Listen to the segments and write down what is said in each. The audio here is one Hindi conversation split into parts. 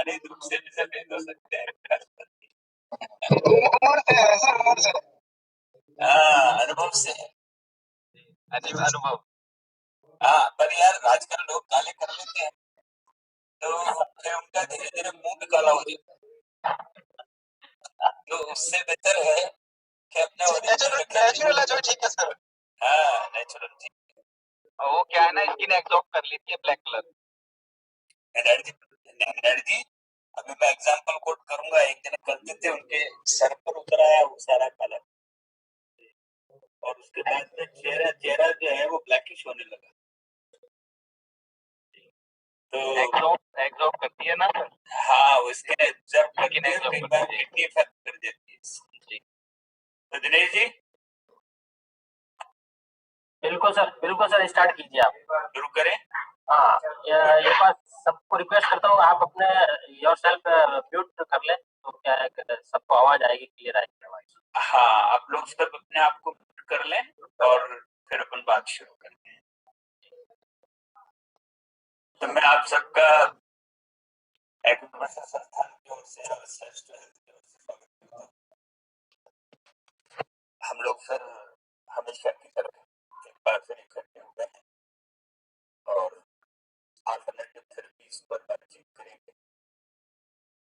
अनिवार्य रूप से विसर्जित हो सकते हैं। अनुभव से है, अनुभव। हाँ, पर यार आजकल लोग काले कर लेते हैं तो फिर उनका धीरे धीरे मुंह भी काला हो जाता है। तो उससे बेहतर है कि अपने नेचुरल है जो ठीक है सर। हाँ, नेचुरल ठीक। वो क्या है ना, स्किन एब्जॉर्ब कर लेती है ब्लैक कलर एनर्जी। एनर्जी अभी मैं एग्जांपल कोट करूंगा। एक दिन करते थे, उनके सर पर उतर आया वो सारा कलर, और उसके बाद में चेहरा जो है वो ब्लैकिश होने लगा। तो एग्जॉर्ब करती है ना सर। हाँ, उसके एब्जॉर्ब करती है, कई बार किडनी इफेक्ट कर देती है जी। तो दिनेश जी, बिल्कुल सर, स्टार्ट कीजिए आप। शुरू करें। हाँ, ये बात सबको रिक्वेस्ट करता हूँ, आप अपने योरसेल्फ म्यूट कर लें तो क्या है कि सबको आवाज आएगी, क्लियर आएगी आवाज। हाँ, आप लोग सब अपने आप को म्यूट कर लें और फिर अपन बात शुरू करते हैं। तो मैं आप सबका एग्रीकल्चर संस्थान की ओर से और श्रेष्ठ हेल्थ की ओर से स्वागत करता हूं। हम लोग सर हमेशा की तरह एक बार फिर इकट्ठे हुए हैं और अल्टरनेटिव थेरेपीज पर बातचीत करेंगे।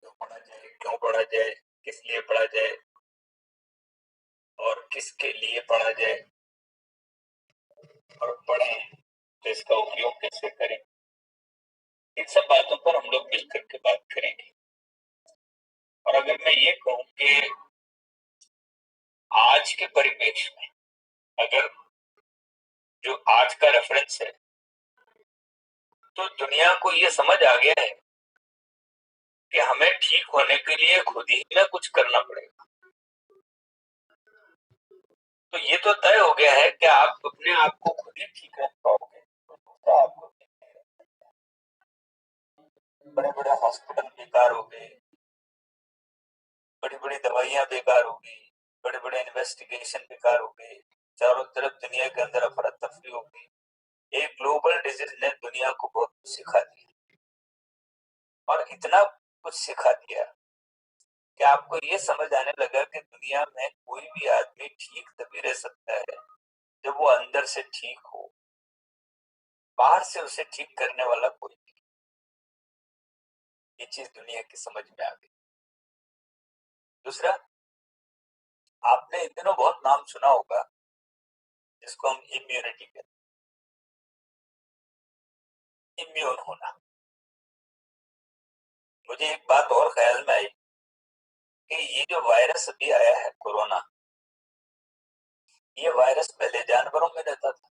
जो पढ़ा जाए, क्यों पढ़ा जाए, किस लिए पढ़ा जाए और किसके लिए पढ़ा जाए, और पढ़ें तो इसका उपयोग कैसे करें, इन सब बातों पर हम लोग मिलकर के बात करेंगे। और अगर मैं ये कहूं कि आज के परिवेश में अगर जो आज का रेफरेंस है, तो दुनिया को ये समझ आ गया है कि हमें ठीक होने के लिए खुद ही में कुछ करना पड़ेगा। तो ये तो तय हो गया है कि आप अपने आप को खुद ही ठीक रख पाओगे तो आपको बड़े बड़े हॉस्पिटल बेकार हो गए, बड़ी बड़ी दवाइयां बेकार हो गई, बड़े बड़े इन्वेस्टिगेशन बेकार हो गए, चारों तरफ दुनिया के अंदर अफरा तफरी हो गई। एक ग्लोबल डिजीज ने दुनिया को बहुत कुछ सिखा दिया, और इतना कुछ सिखा दिया कि आपको ये समझ आने लगा कि दुनिया में कोई भी आदमी ठीक तभी रह सकता है जब वो अंदर से ठीक हो, बाहर से उसे ठीक करने वाला कोई नहीं। ये चीज दुनिया की समझ में आ गई। दूसरा, आपने इन दिनों बहुत नाम सुना होगा जिसको हम इम्यूनिटी कहते हैं, इम्यून होना। मुझे एक बात और ख्याल में आई कि ये जो वायरस अभी आया है कोरोना, ये वायरस पहले जानवरों में रहता था,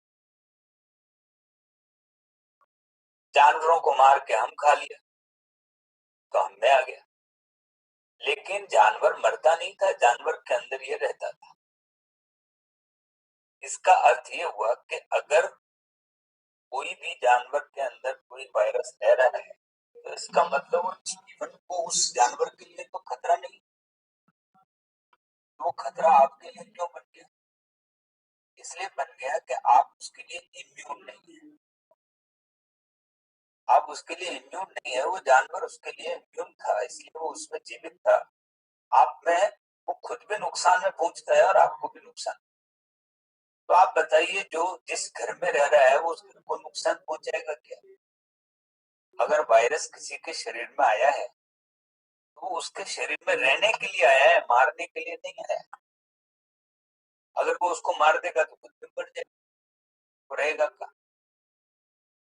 जानवरों को मार के हम खा लिया तो हम में आ गया। लेकिन जानवर मरता नहीं था, जानवर के अंदर ये रहता था। इसका अर्थ ये हुआ कि अगर कोई भी जानवर के अंदर कोई वायरस रह रहा है तो इसका मतलब वो जीवन को उस जानवर के लिए तो खतरा नहीं, वो खतरा आपके लिए क्यों बन गया? इसलिए बन गया कि आप उसके लिए इम्यून नहीं है। आप उसके लिए इम्यून नहीं है, वो जानवर उसके लिए इम्यून था, इसलिए वो उसमें जीवित था। आप में वो खुद भी नुकसान में पहुंचता है और आपको भी नुकसान। तो आप बताइए, जो जिस घर में रह रहा है वो उस घर को नुकसान पहुंचाएगा क्या? अगर वायरस किसी के शरीर में आया है तो वो उसके शरीर में रहने के लिए आया है, मारने के लिए नहीं आया। अगर वो उसको मार देगा तो खुद भी मर जाएगा, तो रहेगा क्या?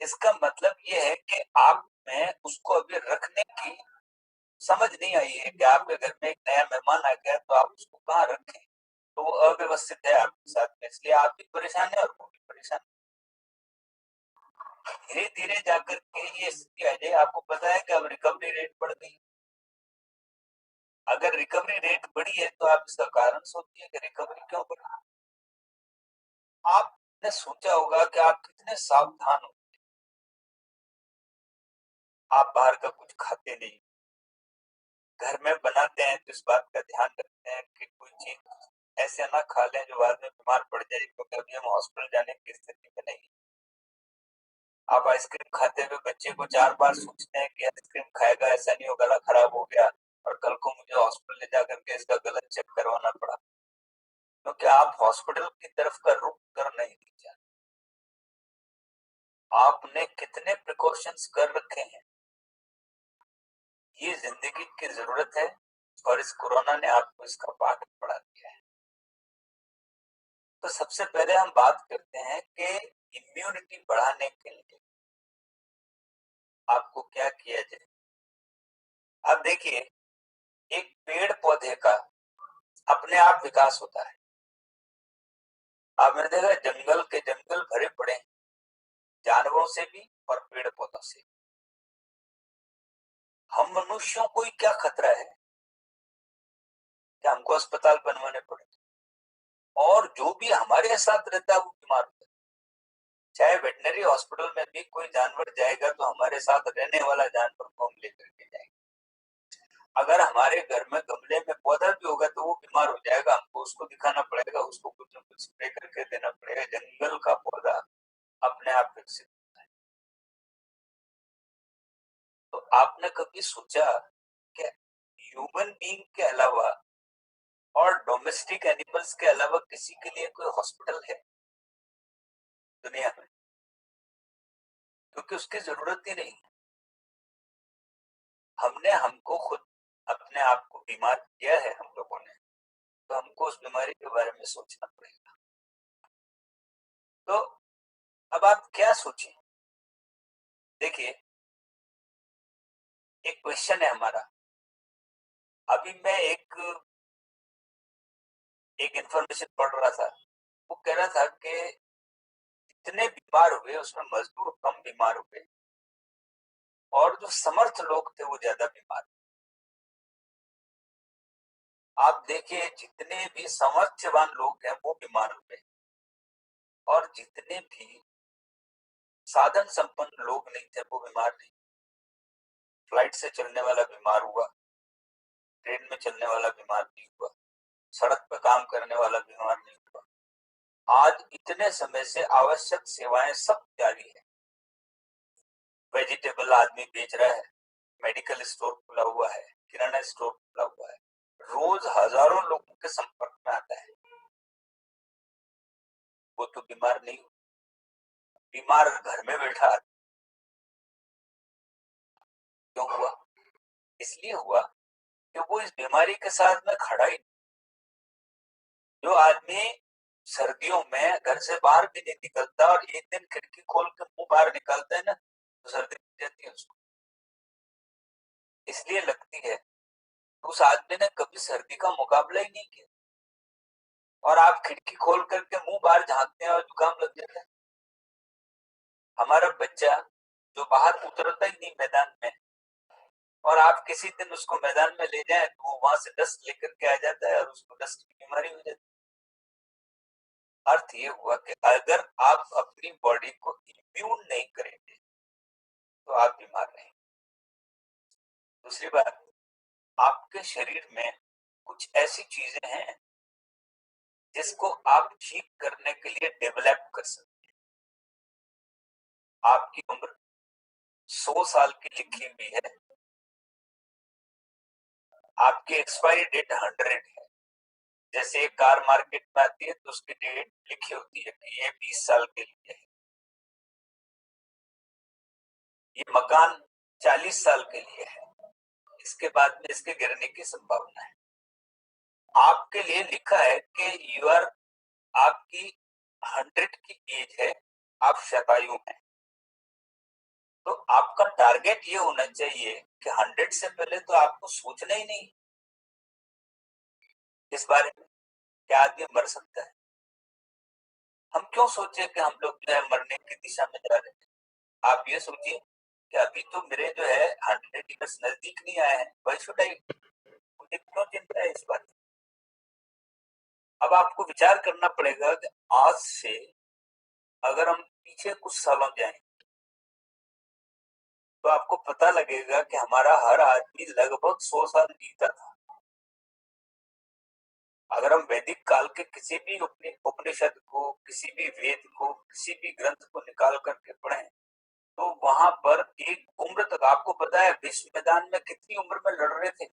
इसका मतलब ये है कि आप में उसको अभी रखने की समझ नहीं आई है कि आपके घर में एक नया मेहमान आ गया तो आप उसको कहाँ रखें। तो वो अव्यवस्थित है आपके साथ में, इसलिए आप भी परेशान है और वो भी परेशान। धीरे धीरे जाकर के ये स्थिति आ जाए। आपको पता है कि अब रिकवरी रेट बढ़ गई। अगर रिकवरी रेट बढ़ी है तो आप इसका कारण सोचिए कि रिकवरी क्यों बढ़ी। आपने सोचा होगा कि आप कितने सावधान हो, आप बाहर का कुछ खाते नहीं, घर में बनाते हैं तो इस बात का ध्यान रखते हैं कि कोई चीज ऐसे ना खा लें जो बाद में बीमार पड़ जाए, क्योंकि अभी हम हॉस्पिटल जाने की स्थिति में नहीं। आप आइसक्रीम खाते हुए बच्चे को 4 बार सोचते हैं कि आइसक्रीम खाएगा, ऐसा नहीं हो गला खराब हो गया और कल को मुझे हॉस्पिटल ले जाकर के इसका गलत चेक करवाना पड़ा, क्योंकि आप हॉस्पिटल की तरफ का रुख कर नहीं दीजिए। आपने कितने प्रिकॉशंस कर रखे हैं, ये जिंदगी की जरूरत है और इस कोरोना ने आपको इसका पाठ पढ़ा दिया है। तो सबसे पहले हम बात करते हैं कि इम्यूनिटी बढ़ाने के लिए आपको क्या किया जाए। अब देखिए, एक पेड़ पौधे का अपने आप विकास होता है। आपने देखा जंगल के जंगल भरे पड़े हैं, जानवरों से भी और पेड़ पौधों से। हम मनुष्यों को ही क्या खतरा है कि हमको अस्पताल बनवाने पड़े, और जो भी हमारे साथ रहता है वो बीमार होता है। चाहे वेटनरी हॉस्पिटल में भी कोई जानवर जाएगा तो हमारे साथ रहने वाला जानवर को हम लेकर के जाएंगे। अगर हमारे घर में गमले में पौधा भी होगा तो वो बीमार हो जाएगा, हमको उसको दिखाना पड़ेगा, उसको कुछ न कुछ स्प्रे करके देना पड़ेगा। जंगल का पौधा अपने आप विकसित होता है। तो आपने कभी सोचा कि ह्यूमन बीइंग के अलावा और डोमेस्टिक एनिमल्स के अलावा किसी के लिए कोई हॉस्पिटल है दुनिया में? क्योंकि उसकी जरूरत ही नहीं। हमने हमको खुद अपने आप को बीमार किया है हम लोगों ने, तो हमको उस बीमारी के बारे में सोचना पड़ेगा। तो अब आप क्या सोचें, देखिए एक क्वेश्चन है हमारा। अभी मैं एक इंफॉर्मेशन पढ़ रहा था, वो कह रहा था कि जितने बीमार हुए उसमें मजदूर कम बीमार हुए और जो समर्थ लोग थे वो ज्यादा बीमार। आप देखिए जितने भी सामर्थ्यवान लोग हैं वो बीमार हुए और जितने भी साधन संपन्न लोग नहीं थे वो बीमार नहीं। फ्लाइट से चलने वाला बीमार हुआ, ट्रेन में चलने वाला बीमार नहीं हुआ, सड़क पर काम करने वाला बीमार नहीं हुआ। आज इतने समय से आवश्यक सेवाएं सब जारी है। वेजिटेबल आदमी बेच रहा है, मेडिकल स्टोर खुला हुआ है, किराना स्टोर खुला हुआ है, रोज हजारों लोगों के संपर्क में आता है। वो तो बीमार नहीं हुआ। बीमार घर में बैठा क्यों हुआ? इसलिए हुआ कि वो इस बीमारी के साथ में खड़ा ही। जो आदमी सर्दियों में घर से बाहर भी नहीं निकलता और एक दिन खिड़की खोल के मुंह बाहर निकालता है ना, तो सर्दी लग जाती है उसको, इसलिए लगती है। तो उस आदमी ने कभी सर्दी का मुकाबला ही नहीं किया, और आप खिड़की खोल करके मुंह बाहर झांकते हैं और जुकाम लग जाता है। हमारा बच्चा जो बाहर उतरता ही नहीं मैदान में, और आप किसी दिन उसको मैदान में ले जाएं तो वो वहां से डस्ट लेकर के आ जाता है और उसको डस्ट की बीमारी हो जाती है। अर्थ ये हुआ कि अगर आप अपनी बॉडी को इम्यून नहीं करेंगे तो आप बीमार नहीं। दूसरी बात, आपके शरीर में कुछ ऐसी चीजें हैं जिसको आप ठीक करने के लिए डेवलप कर सकते हैं। आपकी उम्र 100 साल की लिखी हुई है, आपकी एक्सपायरी डेट 100 है। जैसे एक कार मार्केट में आती है तो उसकी डेट लिखी होती है कि ये 20 साल के लिए है, ये मकान 40 साल के लिए है, इसके बाद में इसके गिरने की संभावना है। आपके लिए लिखा है कि यू आर, आपकी 100 की एज है, आप शतायु हैं। तो आपका टारगेट ये होना चाहिए कि 100 से पहले तो आपको सोचना ही नहीं इस बारे में कि आदमी मर सकता है। हम क्यों सोचे कि हम लोग जो है मरने की दिशा में जा रहे हैं? आप ये सोचिए कि अभी तो मेरे जो है 100 ईयर्स नजदीक नहीं आए हैं, वाई शुड आई, मुझे क्यों चिंता है इस बात? अब आपको विचार करना पड़ेगा कि आज से अगर हम पीछे कुछ सालों जाएं तो आपको पता लगेगा कि हमारा हर आदमी लगभग 100 साल जीता था। अगर हम वैदिक काल के किसी भी उपनिषद को, किसी भी वेद को, किसी भी ग्रंथ को निकाल करके पढ़ें तो वहां पर एक उम्र तक, आपको पता है विश्व मैदान में कितनी उम्र में लड़ रहे थे,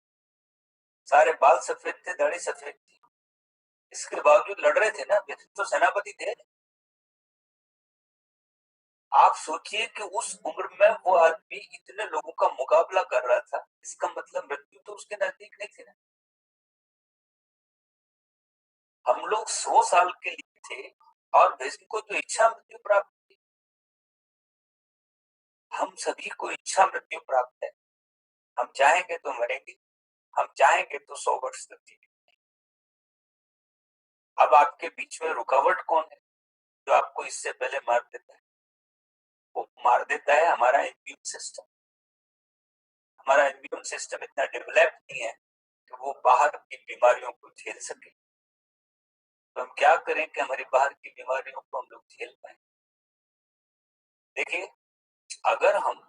सारे बाल सफेद थे, दाढ़ी सफेद थी, इसके बावजूद लड़ रहे थे ना, तो सेनापति थे। आप सोचिए कि उस उम्र में वो आदमी इतने लोगों का मुकाबला कर रहा था, इसका मतलब मृत्यु तो उसके नजदीक नहीं थी ना। हम लोग 100 साल के लिए थे और भीष्म को तो इच्छा मृत्यु प्राप्त थी। हम सभी को इच्छा मृत्यु प्राप्त है, हम चाहेंगे तो मरेंगे, हम चाहेंगे तो 100 वर्ष तक जिएंगे। अब आपके बीच में रुकावट कौन है जो आपको इससे पहले मार देता है? वो मार देता है हमारा इम्यून सिस्टम। हमारा इम्यून सिस्टम इतना डेवलप नहीं है कि वो बाहर की बीमारियों को झेल सके। तो हम क्या करें कि हमारी बाहर की बीमारियों को हम लोग झेल पाए? देखिए, अगर हम,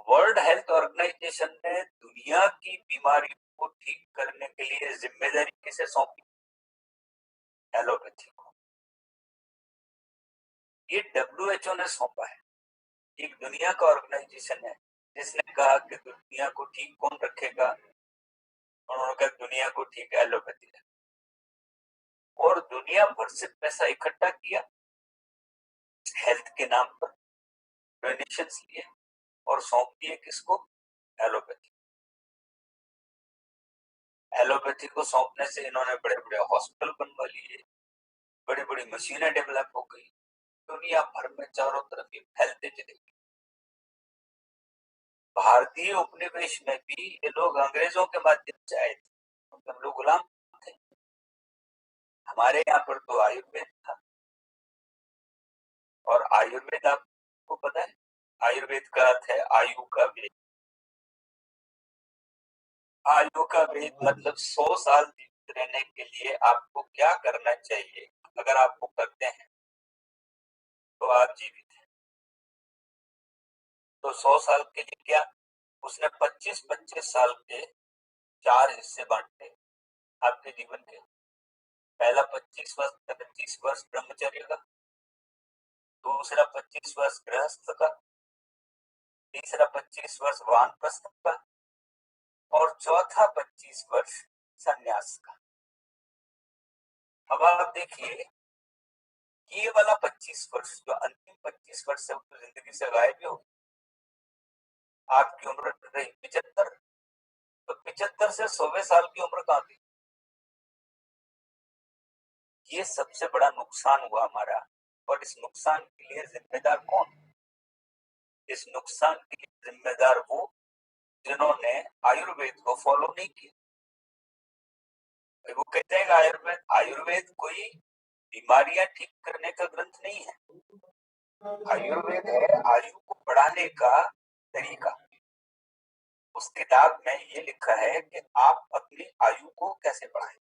वर्ल्ड हेल्थ ऑर्गेनाइजेशन ने दुनिया की बीमारियों को ठीक करने के लिए जिम्मेदारी किसे सौंपी? एलोपैथी को। ये WHO ने सौंपा है। एक दुनिया का ऑर्गेनाइजेशन है जिसने कहा कि दुनिया को ठीक कौन रखेगा? उन्होंने कहा दुनिया को ठीक एलोपैथी है। और दुनिया भर से पैसा इकट्ठा किया हेल्थ के नाम पर, डोनेशंस लिए और सौंप दिए किसको? एलोपैथी। एलोपैथी को सौंपने से इन्होंने बड़े बड़े हॉस्पिटल बनवा लिए, बड़ी बड़ी मशीनें डेवलप हो गई, दुनिया भर में चारों तरफ ये फैलते चले गए। भारतीय उपनिवेश में भी ये लोग अंग्रेजों के माध्यम से आए थे, हम लोग गुलाम थे। हमारे यहाँ पर तो आयुर्वेद था, और आयुर्वेद आपको पता है, आयुर्वेद का अर्थ है आयु का वेद। आयु का वेद मतलब 100 साल जीवित रहने के लिए आपको क्या करना चाहिए, अगर आप वो करते हैं तो आप जीवित हैं। तो 100 साल के लिए क्या, उसने 25-25 साल के 4 हिस्से बांटे आपके जीवन के। पहला 25 वर्ष, 25 वर्ष ब्रह्मचर्य का, दूसरा 25 वर्ष गृहस्थ का, तीसरा 25 वर्ष वानप्रस्थ का, और चौथा 25 वर्ष संन्यास का। अब आप देखिए, ये वाला 25 वर्ष, जो अंतिम 25 वर्ष है, वो तो जिंदगी से गायब ही हो। आपकी उम्र रही 75, तो 75 से 100वें साल की उम्र कहां थी? ये सबसे बड़ा नुकसान हुआ हमारा। और इस नुकसान के लिए जिम्मेदार कौन? इस नुकसान के लिए जिम्मेदार वो जिन्होंने आयुर्वेद को फॉलो नहीं किया। वो कहते हैं आयुर्वेद, आयुर्वेद कोई बीमारियां ठीक करने का ग्रंथ नहीं है। आयुर्वेद है आयु को बढ़ाने का तरीका। उस किताब में ये लिखा है कि आप अपनी आयु को कैसे बढ़ाएं।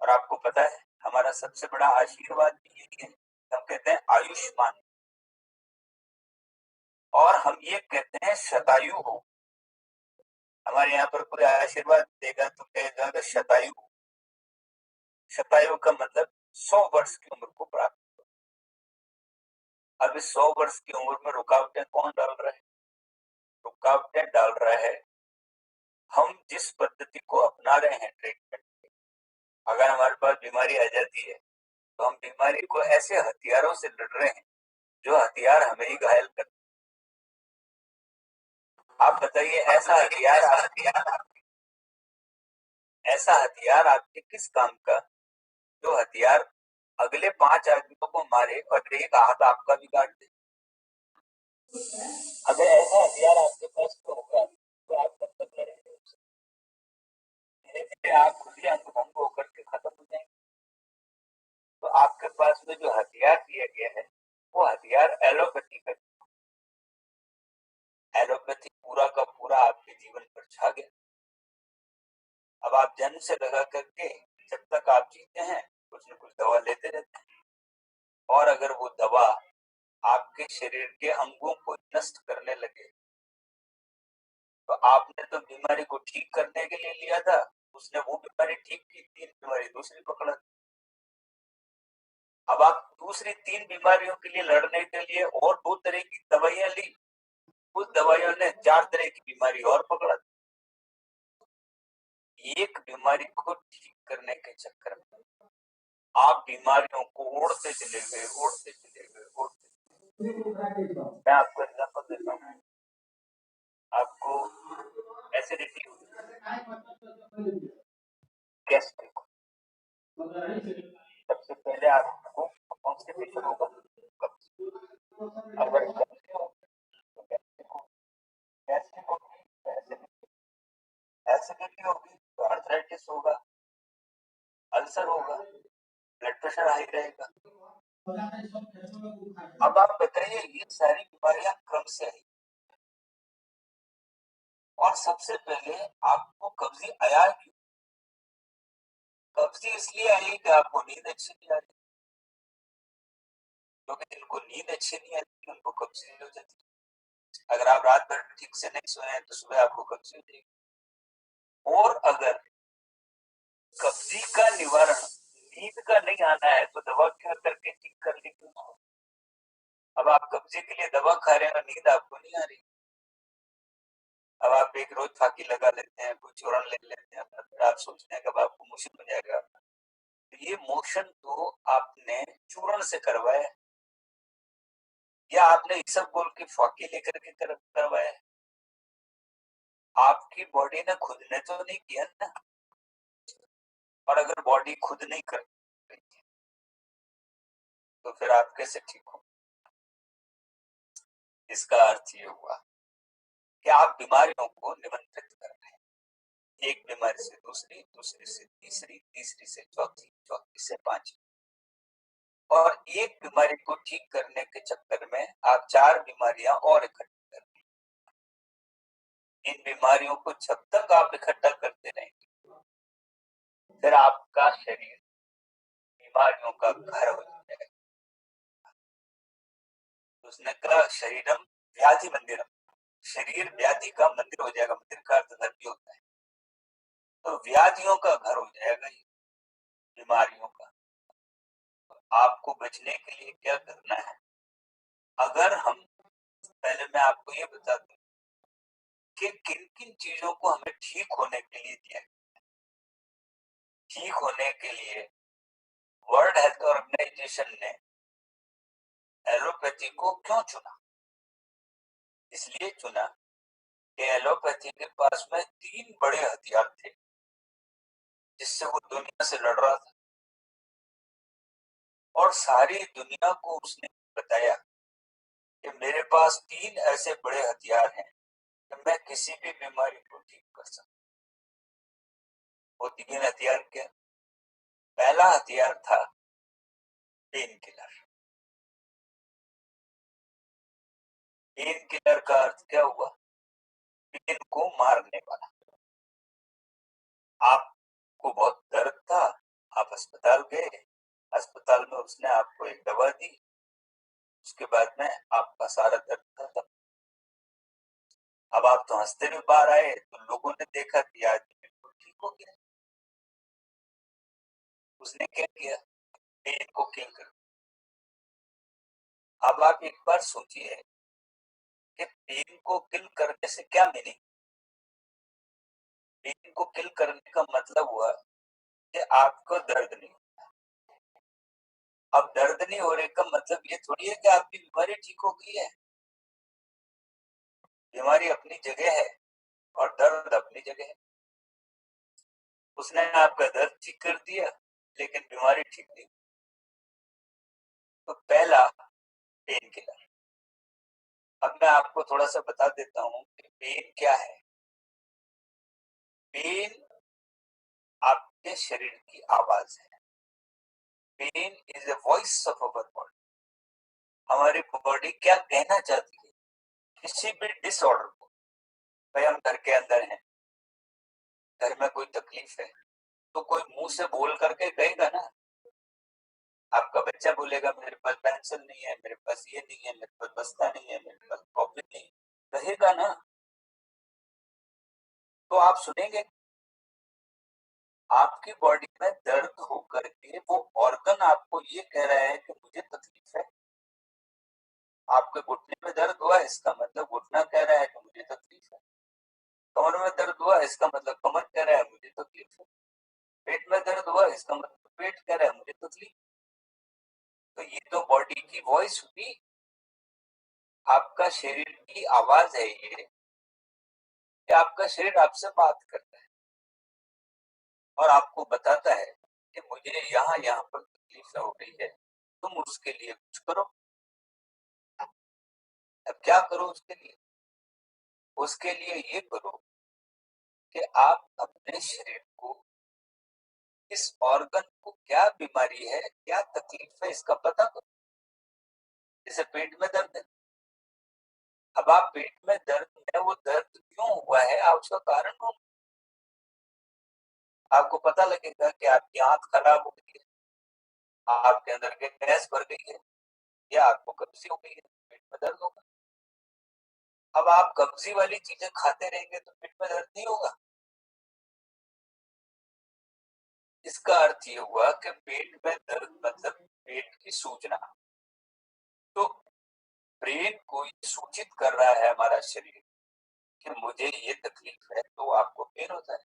और आपको पता है हमारा सबसे बड़ा आशीर्वाद भी यही है, हम कहते हैं आयुष्मान, और हम ये कहते हैं शतायु हो। हमारे यहाँ पर कोई आशीर्वाद देगा तो कहेगा कि शतायु। शतायु का मतलब 100 वर्ष की उम्र को प्राप्त। अब इस 100 वर्ष की उम्र में रुकावटें कौन डाल रहा है? रुकावटें डाल रहा है हम जिस पद्धति को अपना रहे हैं ट्रीटमेंट। अगर हमारे पास बीमारी आ जाती है तो हम बीमारी को ऐसे हथियारों से लड़ रहे हैं जो हथियार हमें ही घायल कर। आप बताइए, ऐसा हथियार आपके किस काम का, जो हथियार अगले 5 आदमियों को मारे और एक हाथ आपका भी काट दे? अगर ऐसा हथियार आपके पास तो होगा तो आप कब तक लड़ेंगे? धीरे धीरे आप खुद ही अंग भंग होकर के खत्म हो जाएंगे। तो आपके पास में जो हथियार दिया गया है वो हथियार एलोपैथी का। एलोपैथी पूरा का पूरा आपके जीवन पर छा गया। अब आप जन्म से लगा करके जब तक आप जीते हैं कुछ न कुछ दवा लेते रहते हैं, और अगर वो दवा आपके शरीर के अंगों को नष्ट करने लगे तो आपने तो बीमारी को ठीक करने के लिए लिया था, उसने वो बीमारी ठीक की, 3 बीमारी दूसरी पकड़ा। अब आप दूसरी 3 बीमारियों के लिए लड़ने के लिए और 2 तरह की दवाइयां ली, उस दवाइयों ने 4 तरह की बीमारी और पकड़ा दी। एक बीमारी को ठीक करने के चक्कर में आप बीमारियों को ओढ़ते चले गए, ओढ़ते चले गए, मैं आपको एग्जाम्पल देता हूँ। आपको एसिडिटी होगी, गैस्ट्रिक, सबसे पहले आपको कॉन्स्टिपेशन होगा, अगर गैस्ट्रिक होगी, एसिडिटी होगी तो आर्थराइटिस होगा, अल्सर होगा, ब्लड प्रेशर हाई रहेगा। अब आप बताइए ये सारी बीमारियां क्रम से आई, और सबसे पहले आपको कब्जी आया क्यों? कब्जी इसलिए आई कि आपको नींद अच्छी नहीं आ रही, क्योंकि जिनको नींद अच्छी नहीं आती उनको कब्जी हो जाती है। अगर आप रात भर ठीक से नहीं सोए तो सुबह आपको कब्जी हो जाएगी। और अगर कब्जी का निवारण नींद का नहीं आना है तो दवा क्या करके ठीक कर लीजिए। अब आप कब्जे के लिए दवा खा रहे हैं और नींद आपको नहीं आ रही, अब आप एक रोज फाकी लगा लेते हैं, कोई चूरन ले लेते हैं, फिर आप सोचते हैं कब आपको मोशन हो जाएगा। तो ये मोशन तो आपने चूरन से करवाया, या आपने इसबगोल की फाकी लेकर के करवाया, आपकी बॉडी ने खुद ने तो नहीं किया ना। और अगर बॉडी खुद नहीं कर रही तो फिर आप कैसे ठीक हो? इसका अर्थ ये हुआ कि आप बीमारियों को निमंत्रित कर रहे हैं, एक बीमारी से दूसरी, दूसरी से तीसरी, तीसरी से चौथी, चौथी से पांचवी, और एक बीमारी को ठीक करने के चक्कर में आप 4 बीमारियां और इकट्ठी कर रहे हैं। इन बीमारियों को जब तक आप इकट्ठा करते रहेंगे फिर आपका शरीर बीमारियों का घर हो जाएगा। उसने कहा शरीरम व्याधि मंदिरम, शरीर व्याधि का मंदिर हो जाएगा। मंदिर का अर्थ घर भी होता है, तो व्याधियों का घर हो जाएगा ये, बीमारियों का। तो आपको बचने के लिए क्या करना है? अगर हम पहले मैं आपको ये बता दूं कि किन किन चीजों को हमें ठीक होने के लिए दिया। ठीक होने के लिए वर्ल्ड हेल्थ ऑर्गेनाइजेशन ने एलोपैथी को क्यों चुना? इसलिए चुना कि एलोपैथी के पास में 3 बड़े हथियार थे जिससे वो दुनिया से लड़ रहा था, और सारी दुनिया को उसने बताया कि मेरे पास 3 ऐसे बड़े हथियार हैं कि मैं किसी भी बीमारी को ठीक कर सकता। वो 3 हथियार क्या? पहला हथियार था पेन किलर। पेन किलर का अर्थ क्या हुआ? पेन को मारने वाला। आपको बहुत दर्द था, आप अस्पताल गए, अस्पताल में उसने आपको एक दवा दी, उसके बाद में आपका सारा दर्द खत्म। अब आप तो हंसते हुए बाहर आए तो लोगों ने देखा कि आदमी बिल्कुल ठीक हो गया। उसने क्या किया? पेन को किल कर। अब आप एक बार सोचिए कि पेन को किल करने से क्या मीनिंग? पेन को किल करने का मतलब हुआ कि आपको दर्द नहीं। अब दर्द नहीं हो रहे का मतलब ये थोड़ी है कि आपकी बीमारी ठीक हो गई है। बीमारी अपनी जगह है और दर्द अपनी जगह है। उसने आपका दर्द ठीक कर दिया लेकिन बीमारी ठीक नहीं। तो पहला पेन किलर। अब मैं आपको थोड़ा सा बता देता हूं कि पेन क्या है। पेन आपके शरीर की आवाज है। Pain is a voice of our body. हमारी बॉडी क्या कहना चाहती है किसी भी डिसऑर्डर को। भाई हम घर के अंदर हैं, घर में कोई तकलीफ है तो कोई मुंह से बोल करके कहेगा ना। आपका बच्चा बोलेगा मेरे पास पेंसिल नहीं है, मेरे पास ये नहीं है, मेरे पास बस्ता नहीं है, मेरे पास कॉपी नहीं, कहेगा ना, तो आप सुनेंगे। आपकी बॉडी में दर्द होकर के वो ऑर्गन आपको ये कह रहा है कि मुझे तकलीफ है। आपके घुटने में दर्द हुआ, इसका मतलब घुटना कह रहा है कि मुझे तकलीफ है। कमर में दर्द हुआ, इसका मतलब कमर कह रहा है मुझे तकलीफ है। पेट में दर्द हुआ, इसका मतलब पेट कह रहा है मुझे तकलीफ। तो ये तो बॉडी की वॉइस हुई, आपका शरीर की आवाज है ये, कि आपका शरीर आपसे बात करता है और आपको बताता है कि मुझे यहाँ यहाँ पर तकलीफ हो रही है, तुम उसके लिए कुछ करो। अब क्या करो उसके लिए? उसके लिए ये करो कि आप अपने शरीर को, इस ऑर्गन को क्या बीमारी है, क्या तकलीफ है, इसका पता करो। जैसे पेट में दर्द है, अब आप पेट में दर्द है, वो दर्द क्यों हुआ है, आप उसका कारण ढूंढो। आपको पता लगेगा कि आपकी आंत खराब हो गई है, आपके अंदर के गैस भर गई है, या आपको कब्जी हो गई है, पेट में दर्द होगा। अब आप कब्जी वाली चीजें खाते रहेंगे तो पेट में दर्द नहीं होगा। इसका अर्थ ये हुआ कि पेट में दर्द मतलब पेट की सूचना। तो ब्रेन को ये सूचित कर रहा है हमारा शरीर कि मुझे ये तकलीफ है, तो आपको पेन होता है।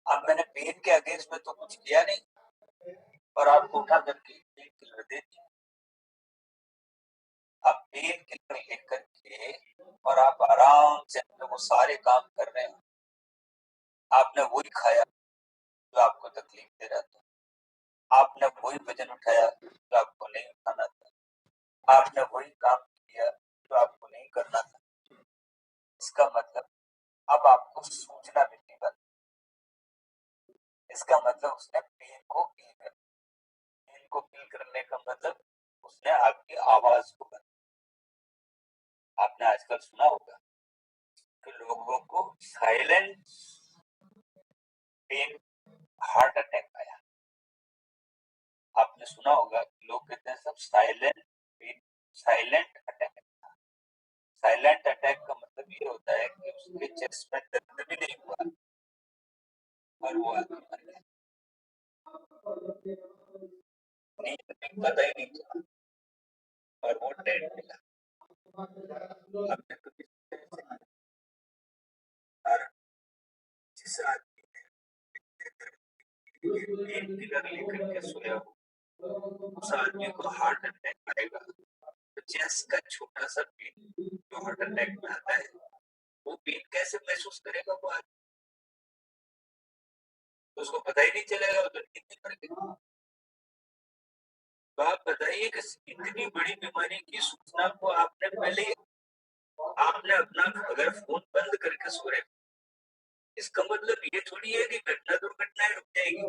अब मैंने पेन के अगेंस्ट में तो कुछ किया नहीं, और आपको उठा करके पेन किलर दे दिया। अब पेन किलर लेकर के और आप आराम से अपने वो सारे काम कर रहे हैं, आपने वही खाया जो आपको तकलीफ दे रहा था, आपने वही वजन उठाया जो आपको नहीं उठाना था, आपने वही काम किया जो आपको नहीं करना था। इसका मतलब अब आपको सूचना मिलने वाली। इसका मतलब उसने पेन को फील कर, पेन को फील करने का मतलब उसने आपकी आवाज को बना। आपने आजकल सुना होगा कि लोगों को साइलेंट पेन हार्ट अटैक आया। आपने सुना होगा कि लोग कहते हैं सब silent pain, silent attack. Silent attack का मतलब ये होता है कि उसके चेस्ट में दर्द भी नहीं हुआ और वो आदमी मर गया, नींद में पता ही नहीं चला और वो डेड मिला। आपने कभी जिस आदमी पेन किलर लेकर के सोया हो, उस आदमी को हार्ट अटैक आएगा, तो चेस्ट का छोटा सा पेन जो हार्ट अटैक में आता है, वो पेन कैसे महसूस करेगा वो आदमी? तो उसको पता ही नहीं चलेगा, वो तो नींद में मर गया। तो आप बताइए कि इतनी बड़ी बीमारी की सूचना को आपने पहले, आपने अपना अगर फोन बंद करके सो रहे, इसका मतलब ये थोड़ी है कि घटना दुर्घटनाएं रुक जाएगी।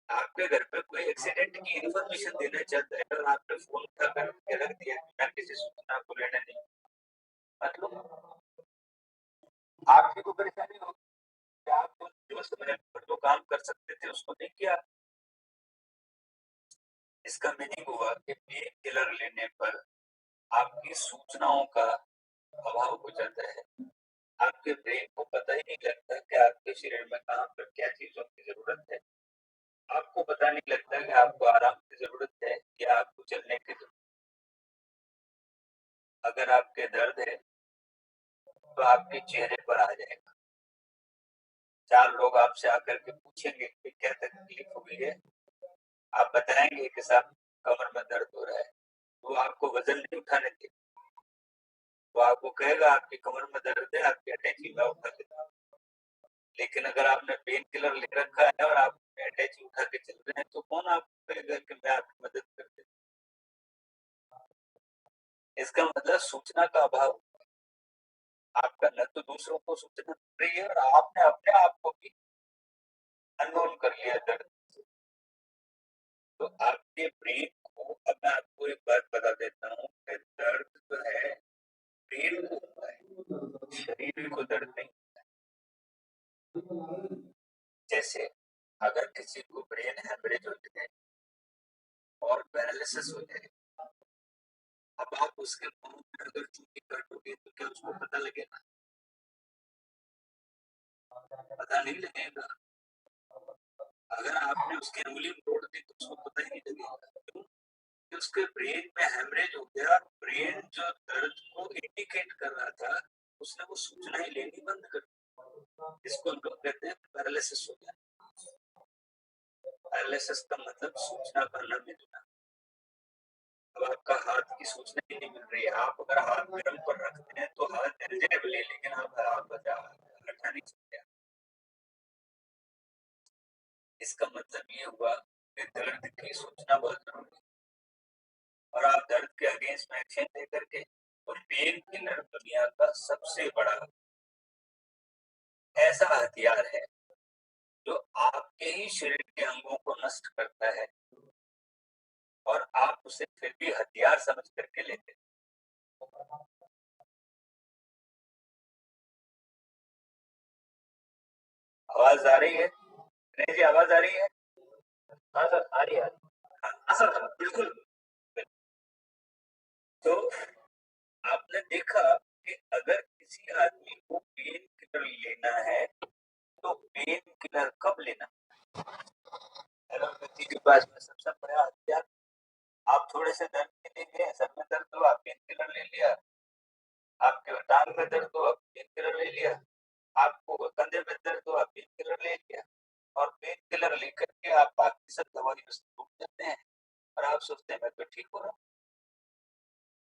आपके घर पे कोई एक्सीडेंट की इन्फॉर्मेशन देना चाहता है और आपने फोन उठा कर रख दिया बिना किसी सूचना को लेना नहीं, मतलब आपकी को परेशानी होगी। आप जो समय पर जो काम कर सकते थे उसको नहीं किया। इसका मीनिंग हुआ कि पेन किलर लेने पर आपकी सूचनाओं का अभाव हो जाता है। आपके ब्रेन को पता ही नहीं लगता कि आपके शरीर में कहाँ पर क्या चीजों की जरूरत है। आपको पता नहीं लगता कि आपको आराम की जरूरत है या आपको चलने की जरूरत। अगर आपके दर्द है तो आपके चेहरे पर आ जाएगा। चार लोग आपसे आकर के पूछेंगे कि क्या तकलीफ हो गई है, आप बताएंगे कि साहब कमर में दर्द हो रहा है, वो आपको वजन नहीं उठाने देगा, वो आपको कहेगा आपकी कमर में दर्द है, आपकी अटैची मैं उठा देता हूँ। लेकिन अगर आपने पेन किलर ले रखा है और आप अटैची उठा के चल रहे हैं, तो कौन आपको कहेगा कि मैं आपकी मदद कर देता हूँ? इसका मतलब सूचना का अभाव। आपका न तो दूसरों को सूचना मिल रही है और आपने अपने आप को भी अननोन कर लिया दर्द। तो आपके ब्रेन को, अब मैं आपको एक बात बता देता हूँ कि दर्द जो है ब्रेन को होता है, शरीर को दर्द नहीं। जैसे अगर किसी को ब्रेन हेमरेज हो जाए और पैरालिसिस हो जाए, अब आप उसके मुंह में अगर चूड़ी काटोगे तो क्या उसको पता लगेगा? पता नहीं लगेगा। अगर आपने उसकी उंगली तोड़ दी तो उसको पता ही नहीं लगेगा। क्यों? कि उसके ब्रेन में हेमरेज हो गया। ब्रेन जो दर्द को इंडिकेट कर रहा था, उसने वो सूचना ही लेनी बंद कर दी। इसको लोग कहते हैं पैरालिसिस हो गया। पैरालिसिस का मतलब सूचना का न मिलना। अब आपका हाथ की सूचना ही नहीं मिल रही है। आप अगर हाथ गर्म पर रखते हैं तो हाथ जल जाए भले, लेकिन आप हाथ हटा नहीं सकते। इसका मतलब ये हुआ कि दर्द की सूचना बहुत जरूरी है। और आप दर्द के अगेंस्ट में एक्शन लेकर के, और पेन किलर दुनिया का सबसे बड़ा ऐसा हथियार है जो आपके ही शरीर के अंगों को नष्ट करता है, और आप उसे फिर भी हथियार समझ करके लेते हैं। आवाज आ रही है? नहीं जी, आवाज आ रही है? हाँ सर, आ रही है। हाँ सर, बिल्कुल। तो आपने देखा कि अगर किसी आदमी को पेन किलर लेना है तो पेन किलर कब लेना? एलोपैथी के पास में सबसे बड़ा हथियार। आप थोड़े से दर्द के लिए गए, सर में दर्द हुआ, पेन किलर ले लिया। आपके टांग में दर्द हुआ, पेन किलर ले लिया। आपको कंधे में दर्द हुआ, पेन किलर ले लिया। और पेन किलर लेकर के आप बाकी सब दवाइयों से छूट जाते हैं, और आप सोचते हैं मैं तो ठीक हो रहा हूँ।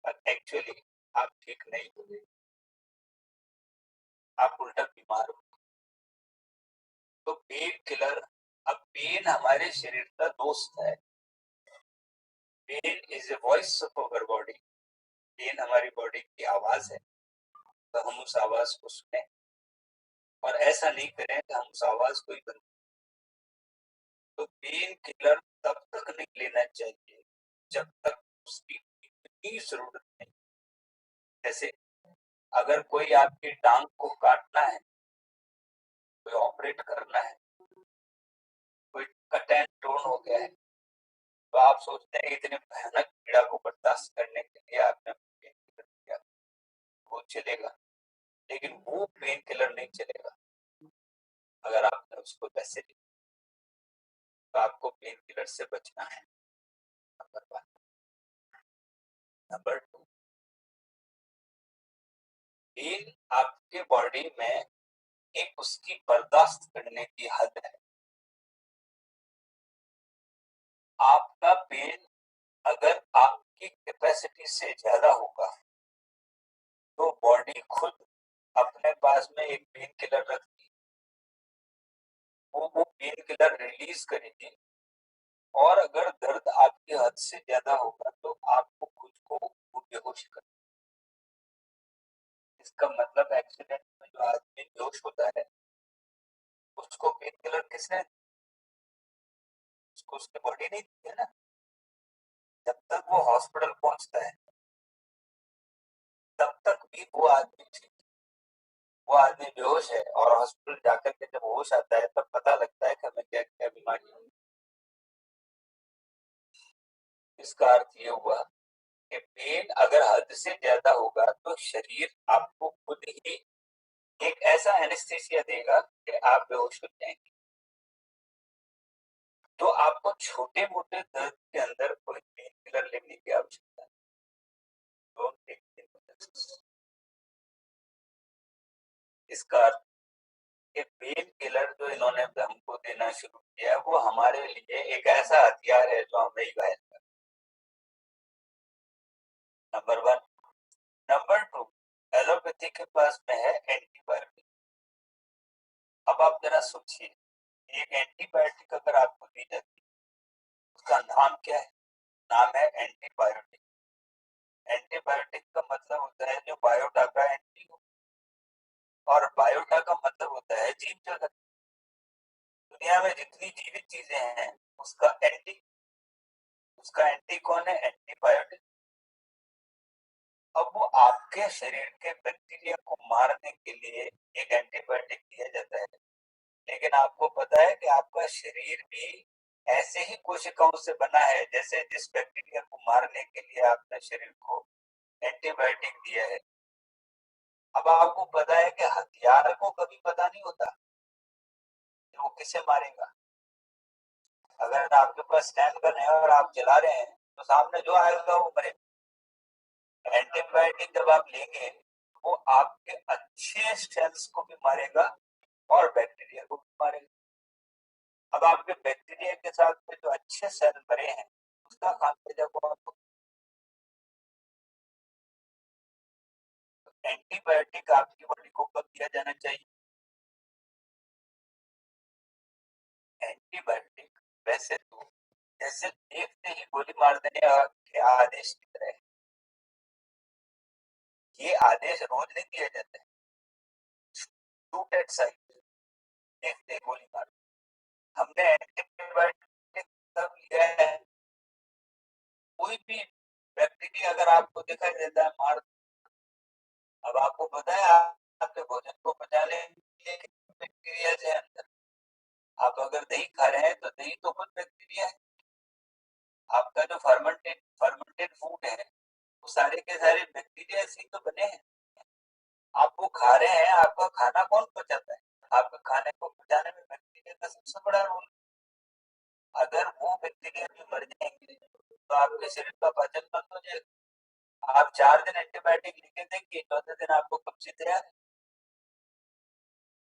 पर एक्चुअली आप ठीक नहीं हो रहे, आप उल्टा बीमार हो। तो पेन किलर, अब पेन हमारे शरीर का दोस्त है। Pain is a voice of our body. Pain हमारी बॉडी की आवाज है, तो हम उस आवाज को सुने, और ऐसा नहीं करें कि हम उस आवाज को ही बंद। तो पेन किलर तब तक नहीं लेना चाहिए जब तक उसकी इतनी जरूरत नहीं। जैसे अगर कोई आपकी टांग को काटना है, कोई ऑपरेट करना है, कोई कट एंड टोन हो गया है, तो आप सोचते हैं इतने भयानक पीड़ा को बर्दाश्त करने के लिए आपने पेन किलर दिया, वो चलेगा। लेकिन वो पेन किलर नहीं चलेगा अगर आपने उसको वैसे लिया। तो आपको पेन किलर से बचना है, number one. Number two, pain आपके बॉडी में एक उसकी बर्दाश्त करने की हद है। आपका पेन अगर आपकी कैपेसिटी से ज्यादा होगा तो बॉडी खुद अपने पास में एक पेन किलर रखती, वो पेन किलर रिलीज करेगी। और अगर दर्द आपकी हद से ज्यादा होगा तो आपको खुद को बेहोश कर। इसका मतलब एक्सीडेंट में जो आदमी बेहोश होता है उसको पेन किलर किसने, उसको उसकी बॉडी नहीं दी है ना। जब तक वो हॉस्पिटल पहुंचता है तब तक भी वो आदमी ठीक, वो आदमी बेहोश है, और हॉस्पिटल जाकर के जब होश आता है तब पता लगता है कि हमें क्या क्या बीमारी है। इसका अर्थ ये हुआ कि पेन अगर हद से ज्यादा होगा तो शरीर आपको खुद ही एक ऐसा एनेस्थीसिया देगा कि आप बेहोश हो जाएंगे। तो आपको छोटे मोटे दर्द के अंदर कोई पेन किलर लेने की आवश्यकता नहीं। Don't take painkillers। इसका अर्थ कि पेन किलर जो इन्होंने हमको देना शुरू किया वो हमारे लिए एक ऐसा हथियार है जो हमें ही घायल कर। Number one. Number to, allopathy के पास में है एंटीबायोटिक। अब आप जरा सोचिए, एक एंटीबायोटिक अगर आपको दी जाती है उसका नाम क्या है? नाम है एंटीबायोटिक। एंटीबायोटिक का मतलब होता है जो बायोटा का एंटी हो, और बायोटा का मतलब होता है जीव जगत। दुनिया में जितनी जीवित चीजें हैं उसका एंटी, उसका एंटी कौन है? एंटीबायोटिक। अब वो आपके शरीर के बैक्टीरिया को मारने के लिए एक एंटीबायोटिक दिया जाता है, लेकिन आपको पता है कि आपका शरीर भी ऐसे ही कोशिकाओं से बना है जैसे जिस बैक्टीरिया को मारने के लिए आपने शरीर को एंटीबायोटिक दिया है। अब आपको पता है कि हथियार को कभी पता नहीं होता तो वो किसे मारेगा? अगर आपके पास स्टैंड गन है और आप चला रहे हैं तो सामने जो आएगा वो मरेगा। एंटीबायोटिक जब आप लेंगे वो आपके अच्छे सेल्स को भी मारेगा और बैक्टीरिया को भी मारेगा। अब आपके बैक्टीरिया के साथ में जो अच्छे सेल मरे हैं उसका काम करेगा आपको। एंटीबायोटिक आपकी बॉडी को कब दिया जाना चाहिए? एंटीबायोटिक वैसे तो जैसे देखते ही गोली मार देने के आदेश की तरह है। ये आदेश रोज नहीं दिए जाते। शूट एट साइट, देखते ही गोली मार। हमने एंटीबायोटिक तब लिया है, कोई भी बैक्टीरिया अगर आपको दिखाई देता है मार। अब आपको पता है आपके भोजन को पचाने के लिए बैक्टीरिया है अंदर। आप अगर दही खा रहे हैं तो दही तो खुद बैक्टीरिया है। आपका जो फर्मेंटेड फूड है वो सारे के सारे बैक्टीरिया से तो बने हैं। आप वो खा रहे हैं, आपका खाना कौन पचाता है? आपके खाने को पचाने में बैक्टीरिया का सबसे बड़ा रोल। अगर वो बैक्टीरिया भी मर जाएंगे तो आपके शरीर का पाचन बंद हो जाएगा। आप 4 दिन एंटीबायोटिक लिखे देंगे, चौथे दिन आपको कब्जी तैयार है।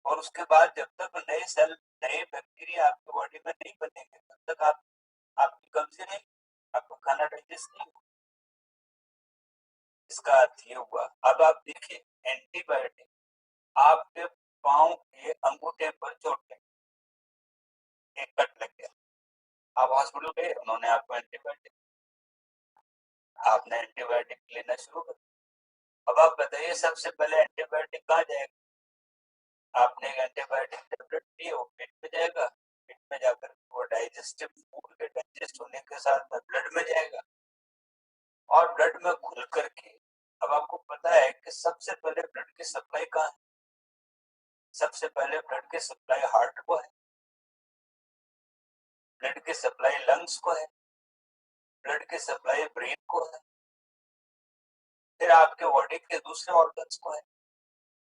और उसके बाद जब तक नए सेल नए बैक्टीरिया आपकी बॉडी में नहीं बनेंगे तब तक आपकी कब्जी नहीं, आपको खाना डाइजेस्ट नहीं होगा। इसका अर्थ ये हुआ। अब आप देखिए एंटीबायोटिक आपके पाँव के अंगूठे पर चोट लगी, एक कट लग गया, आप हॉस्पिटल गए, उन्होंने आपको एंटीबायोटिक, आपने एंटीबायोटिक लेना शुरू कर। अब आप बताइए सबसे पहले एंटीबायोटिक कहाँ जाएगा? आपने एंटीबायोटिक टेबलेट ली, वो पेट में जाएगा, पेट में जाकर वो डाइजेस्टिव फूड के डाइजेस्ट होने के साथ में ब्लड में जाएगा और ब्लड में घुल करके। अब आपको पता है कि सबसे पहले ब्लड की सप्लाई कहाँ है? सबसे पहले ब्लड की सप्लाई हार्ट को है, ब्लड की सप्लाई लंग्स को है, ब्लड की सप्लाई ब्रेन को है, फिर आपके बॉडी के दूसरे ऑर्गन्स को है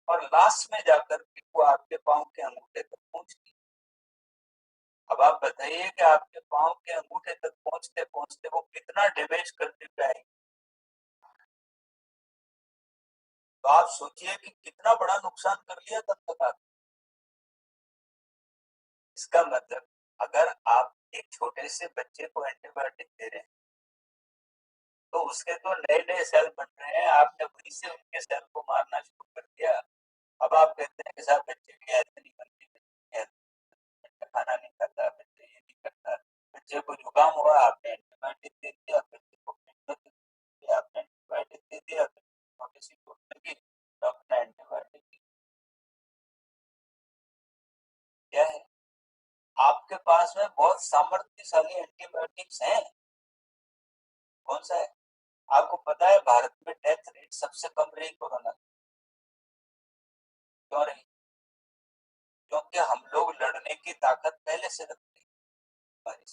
और लास्ट में जाकर वो आपके पाँव के अंगूठे तक पहुंचती है। अब आप बताइए कि आपके पाँव के अंगूठे तक पहुंचते पहुंचते वो कितना डैमेज करते जाएगी। तो आप सोचिए कि कितना बड़ा नुकसान कर लिया तब तक आप। इसका मतलब अगर आप एक छोटे से बच्चे को एंटीबायोटिक दे रहे हैं तो उसके तो नए नए सेल बन रहे हैं, आपने वहीं से उनके सेल को मारना शुरू कर दिया। अब आप कहते हैं कि साहब बच्चे की ऐसे नहीं बनती, बच्चा खाना नहीं खाता, बच्चे ये नहीं करता, बच्चे को जुकाम हुआ आपने एंटीबायोटिक दे दिया, बच्चे को आपने एंटीबायोटिक दे दिया, छोटी सी चोट लगी तो अपना एंटीबायोटिक। क्या है? आपके पास में बहुत सामर्थ्यशाली एंटीबायोटिक्स हैं। कौन सा है? आपको पता है भारत में डेथ रेट सबसे कम रही कोरोना। क्यों रही? क्योंकि हम लोग लड़ने की ताकत पहले से रखते हैं।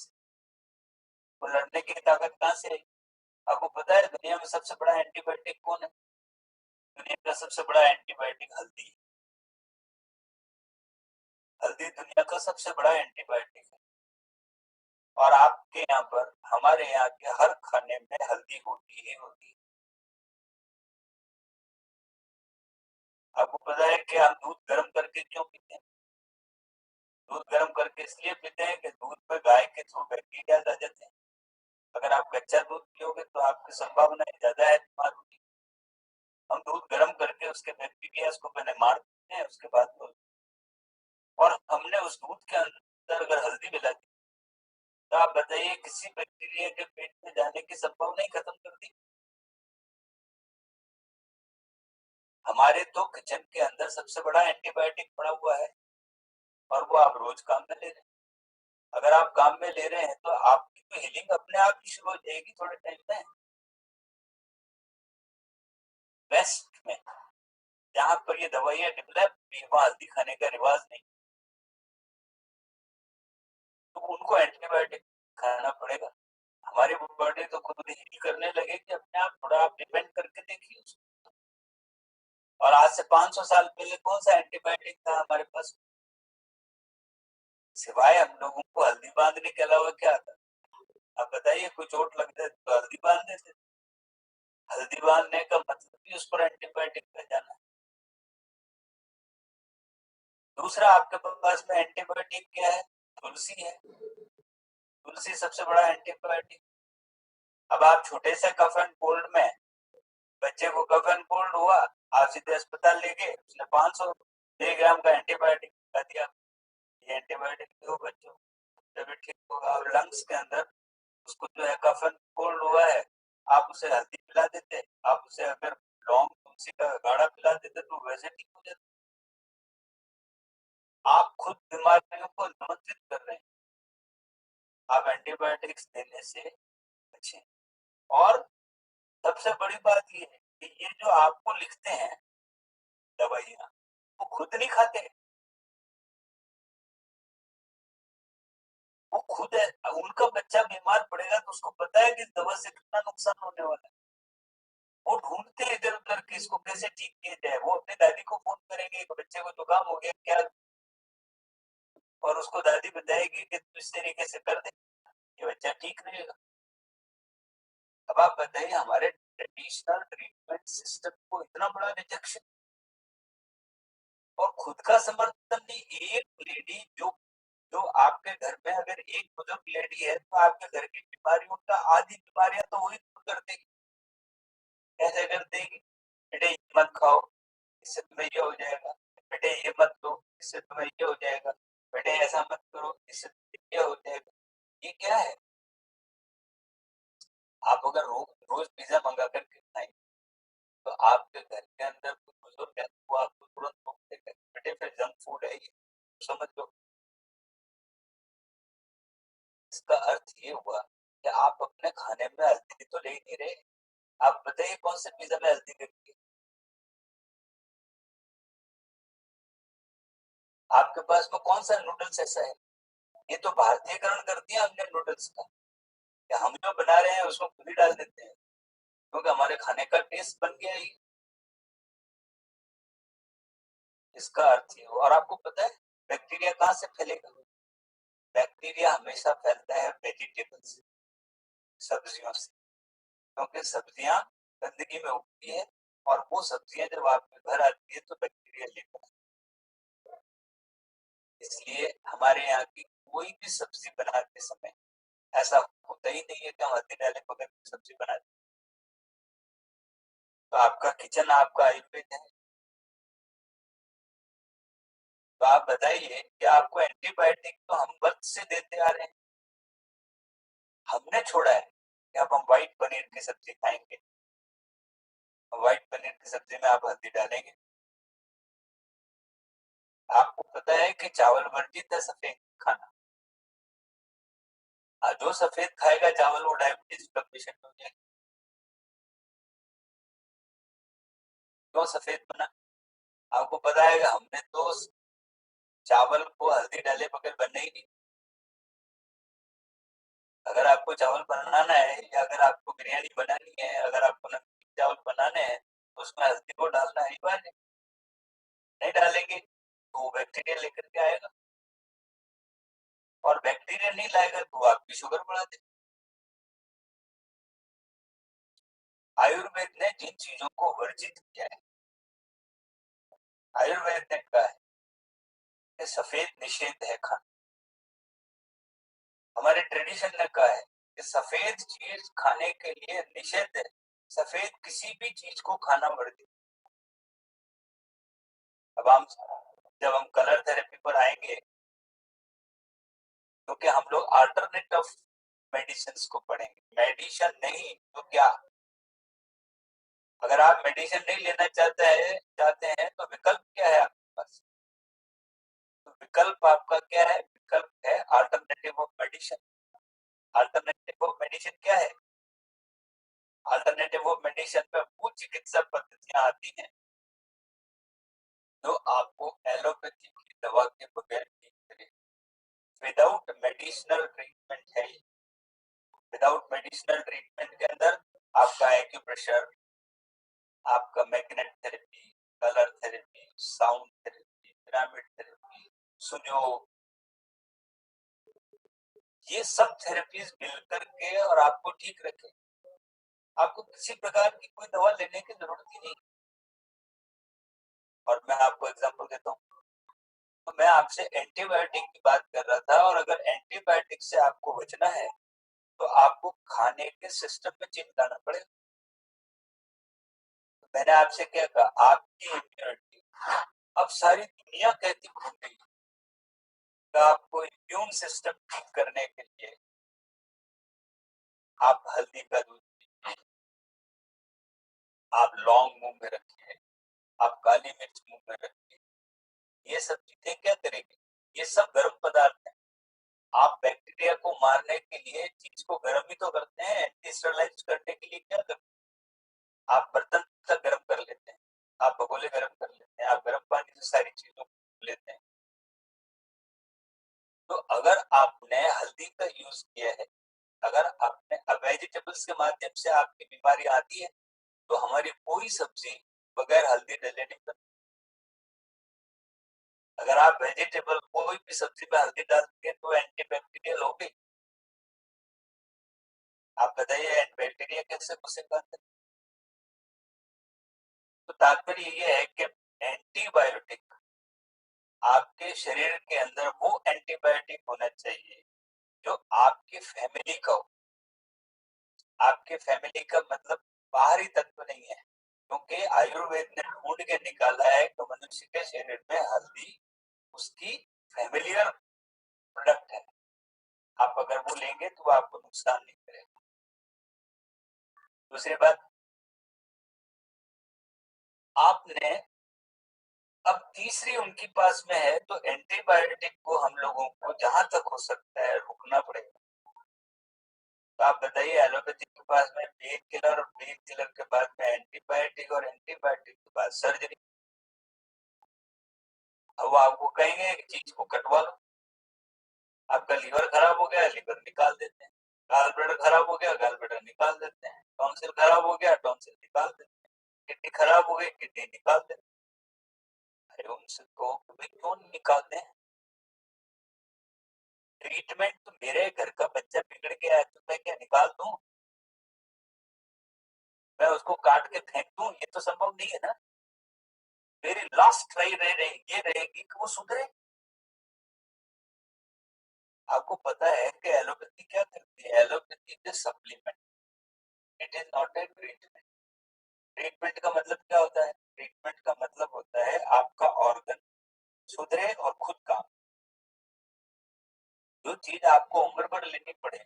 वो लड़ने की ताकत कहाँ से रही? आपको पता है दुनिया में सबसे बड़ा एंटीबायोटिक कौन है? दुनिया का सबसे बड़ा एंटीबायोटिक हल्दी। हल्दी दुनिया का सबसे बड़ा एंटीबायोटिक है। और आपके यहाँ पर हमारे यहाँ के हर खाने में हल्दी होती ही होती है। आपको पता है कि हम दूध गर्म करके क्यों पीते हैं? दूध गर्म करके इसलिए पीते हैं कि दूध में गाय के थ्रू बैक्टीरिया आ जाते हैं। अगर आप कच्चा दूध पियोगे तो आपकी संभावना ज्यादा है बीमार होने की। हम दूध गर्म करके उसके बैक्टीरिया को पहले मार देते हैं, उसके बाद और हमने उस दूध के अंदर अगर हल्दी मिला दी तो आप बताइए किसी बैक्टीरिया के पेट में जाने की संभावना ही खत्म कर दी। हमारे तो किचन के अंदर सबसे बड़ा एंटीबायोटिक पड़ा हुआ है और वो आप रोज काम में ले रहे हैं। अगर आप काम में ले रहे हैं तो आपकी तो हीलिंग अपने आप ही शुरू हो जाएगी थोड़े टाइम में। वेस्ट में जहाँ पर ये दवाइयाँ डेवलप हुई वहां हल्दी खाने का रिवाज नहीं, तो उनको एंटीबायोटिक खाना पड़ेगा। हमारी बॉडी तो खुद हील करने लगेगी अपने आप, थोड़ा आप डिपेंड करके देखिए उसको। और आज से 500 साल पहले कौन सा एंटीबायोटिक था हमारे पास? सिवाय हम लोगों को हल्दी बांधने के अलावा क्या आता? अब बताइए, कोई चोट लग जाए तो हल्दी बांध देते। हल्दी बांधने का मतलब भी उस पर एंटीबायोटिक का जाना। दूसरा, आपके पास में एंटीबायोटिक क्या है? तुलसी है। तुलसी सबसे बड़ा एंटीबायोटिक। अब आप छोटे से कफ एंड कोल्ड में, बच्चे को कफ एंड कोल्ड हुआ, आप सीधे अस्पताल ले गए, उसने 500 मिलीग्राम का एंटीबायोटिक लगा दिया। ये एंटीबायोटिक दो बच्चों, जब ठीक होगा। और लंग्स के अंदर उसको जो है कफ एंड कोल्ड हुआ है, आप उसे हल्दी पिला देते, आप उसे अगर लौंग तुलसी का गाढ़ा पिला देते तो वैसे ठीक हो जाता। आप खुद बीमारियों को निमंत्रित कर रहे हैं। आप एंटीबायोटिक्स देने से बचें। और सबसे बड़ी बात ये है कि ये जो आपको लिखते हैं दवाइयाँ, वो खुद नहीं खाते। वो खुद है, उनका बच्चा बीमार पड़ेगा तो उसको पता है कि दवा से कितना नुकसान होने वाला है। वो ढूंढते हैं इधर उधर कि इसको कैसे ठीक किया जाए। वो अपनी दादी को फोन करेंगे कि बच्चे को जुकाम हो गया क्या, और उसको दादी बताएगी कि तू इस तरीके से कर दे, ये बच्चा ठीक रहेगा। अब आप बताइए, हमारे ट्रेडिशनल ट्रीटमेंट सिस्टम को इतना बड़ा रिजेक्शन, और खुद का समर्थन नहीं। एक लेडी जो आपके घर में अगर एक बुजुर्ग लेडी है तो आपके घर की बीमारियों का आधी बीमारियां तो वही दूर कर देगी। कैसे कर देगी? बेटे ये मत खाओ, इससे तुम्हें ये हो जाएगा। बेटे ये मत लो, इससे तुम्हें ये हो जाएगा। बेटे ऐसा मत करो, इससे तुम्हें ये हो जाएगा। ये क्या है? आप अगर रोज पिज्जा मंगा कर के खाएंगे तो आपके घर के अंदर कोई बुजुर्ग है वो आपको तुरंत रोक देगा, बेटे फिर जंक फूड है ये, समझ लो। इसका अर्थ ये हुआ कि आप अपने खाने में हल्दी तो ले ही नहीं रहे। आप बताइए कौन से पिज्जा में हल्दी लगती है? आपके पास में कौन सा नूडल्स ऐसा है? ये तो भारतीयकरण कर दिया हमने नूडल्स का, कि हम जो बना रहे हैं उसको खुद ही डाल देते हैं, क्योंकि हमारे खाने का टेस्ट बन गया ही। इसका अर्थ ये हुआ। और आपको पता है बैक्टीरिया कहाँ से फैलेगा? बैक्टीरिया हमेशा फैलता है वेजिटेबल से, सब्जियों से, क्योंकि सब्जियां गंदगी में उगती है, और वो सब्जियां जब आपके घर आती है तो बैक्टीरिया लेकर आती है। इसलिए हमारे यहाँ की कोई भी सब्जी बनाते समय ऐसा होता ही नहीं है कि हम हल्दी डाले बगैर सब्जी बनाते। तो आपका किचन आपका आयुर्वेद है। तो आप बताइए कि आपको एंटीबायोटिक तो हम वक्त से देते आ रहे हैं, हमने छोड़ा है कि अब हम व्हाइट पनीर की सब्जी खाएंगे, व्हाइट पनीर की सब्जी में आप हल्दी डालेंगे। आपको पता है कि चावल वर्जित है सफेद खाना, और जो सफेद खाएगा चावल वो डायबिटीज का पेशेंट हो जाएगा। क्यों सफेद बना? आपको पता है कि हमने तो चावल को हल्दी डाले बगैर बनने ही नहीं। अगर आपको चावल बनाना है, या अगर आपको बिरयानी बनानी है, अगर आपको नमकीन चावल बनाने हैं तो उसमें हल्दी को डालना अनिवार्य है। नहीं डालेंगे तो वो बैक्टीरिया लेकर के आएगा, और बैक्टीरिया नहीं लाएगा तो आपकी शुगर बढ़ा देगा। आयुर्वेद ने जिन चीजों को वर्जित किया है, आयुर्वेद ने कहा है कि सफेद निषेध है खाना। हमारे ट्रेडिशन ने कहा है कि सफेद चीज खाने के लिए निषेध है। सफेद किसी भी चीज को खाना वर्जित। अब हम जब हम कलर थेरेपी पर आएंगे, क्योंकि हम लोग अल्टरनेटिव मेडिसिन को पढ़ेंगे, मेडिसिन नहीं तो क्या। अगर आप मेडिसिन नहीं लेना चाहते हैं तो विकल्प क्या है आपके पास? तो विकल्प आपका क्या है? विकल्प है alternative of medicine. Alternative of medicine क्या है? अल्टरनेटिव ऑफ मेडिसिन में वो चिकित्सा पद्धतियां आती हैं जो आपको एलोपैथी की दवा के बगैर ठीक करे। विदाउट मेडिसिनल ट्रीटमेंट है। विदाउट मेडिसिनल ट्रीटमेंट के अंदर आपका एक्यूप्रेशर, आपका magnet therapy, colour therapy, sound therapy, pyramid therapy, Sujok, ये सब थेरेपीज मिलकर के और आपको ठीक रखे। आपको किसी प्रकार की कोई दवा लेने की जरूरत ही नहीं। और मैं आपको एग्जांपल देता हूँ, तो मैं आपसे एंटीबायोटिक की बात कर रहा था, और अगर एंटीबायोटिक से आपको बचना है तो आपको खाने के सिस्टम में चेंज लाना पड़ेगा। तो मैंने आपसे क्या कहा, आपकी इम्यूनिटी अब सारी दुनिया कहती घूम गई तो आपको इम्यून सिस्टम ठीक करने के लिए आप हल्दी का दूध पीजिए, आप लौंग मुंह में रखिए, आप काली मिर्च मुंह में रखिए। ये सब चीजें क्या करेगी, ये सब गर्म पदार्थ है। आप बैक्टीरिया को मारने के लिए चीज को गर्म ही तो करते हैं, एंटी स्टेरलाइज करने के लिए क्या करते हैं, आप बर्तन तक गर्म कर लेते हैं, आप भगोले गर्म कर लेते हैं, आप गर्म पानी से सारी चीजों को लेते हैं। तो अगर आपने हल्दी का यूज किया है, अगर आपने वेजिटेबल्स के माध्यम से आपकी बीमारी आती है, तो हमारी कोई सब्जी बगैर हल्दी डले नहीं बनती। अगर आप वेजिटेबल कोई भी सब्जी में हल्दी डालते हैं तो एंटीबैक्टीरियल हो गई। आप बताइए बैक्टीरिया कैसे घुसेगा। तो तात्पर्य ये है कि एंटीबायोटिक आपके शरीर के अंदर वो एंटीबायोटिक होना चाहिए जो आपकी फैमिली का हो। आपके फैमिली का मतलब बाहरी तत्व नहीं है, क्योंकि आयुर्वेद ने ढूंढ के निकाला है कि मनुष्य के शरीर में हल्दी उसकी फैमिलियर प्रोडक्ट है। आप अगर वो लेंगे तो वो आपको नुकसान नहीं करेगा। दूसरी बात, आपने अब तीसरी उनके पास में है, तो एंटीबायोटिक को हम लोगों को जहां तक हो सकता है रुकना पड़ेगा। तो आप बताइए, एलोपैथी के पास में पेन किलर, और पेन किलर के बाद में एंटीबायोटिक, और एंटीबायोटिक के बाद सर्जरी। अब वो आपको कहेंगे कि चीज को कटवा लो। आपका लीवर खराब हो गया, लीवर निकाल देते हैं। गाल ब्लैडर खराब हो गया, गाल ब्लैडर निकाल देते हैं। टॉन्सिल खराब हो गया, टॉन्सिल निकाल देते हैं। किडनी खराब हो गई, किडनी निकाल देते हैं। अरे उनको भाई क्यों निकालते हैं? ट्रीटमेंट तो, मेरे घर का बच्चा बिगड़ गया है तो मैं क्या निकाल दूं? मैं उसको काट के फेंक दूं? ये तो संभव नहीं है ना। मेरी लास्ट ट्राई ये रहेगी कि वो सुधरे। आपको पता है कि एलोपैथी क्या करती है? Allopathy is supplement, it is not a treatment. Treatment का मतलब क्या होता है? ट्रीटमेंट का मतलब होता है आपका ऑर्गन सुधरे और खुद काम। जो चीज आपको उम्र भर लेनी पड़े,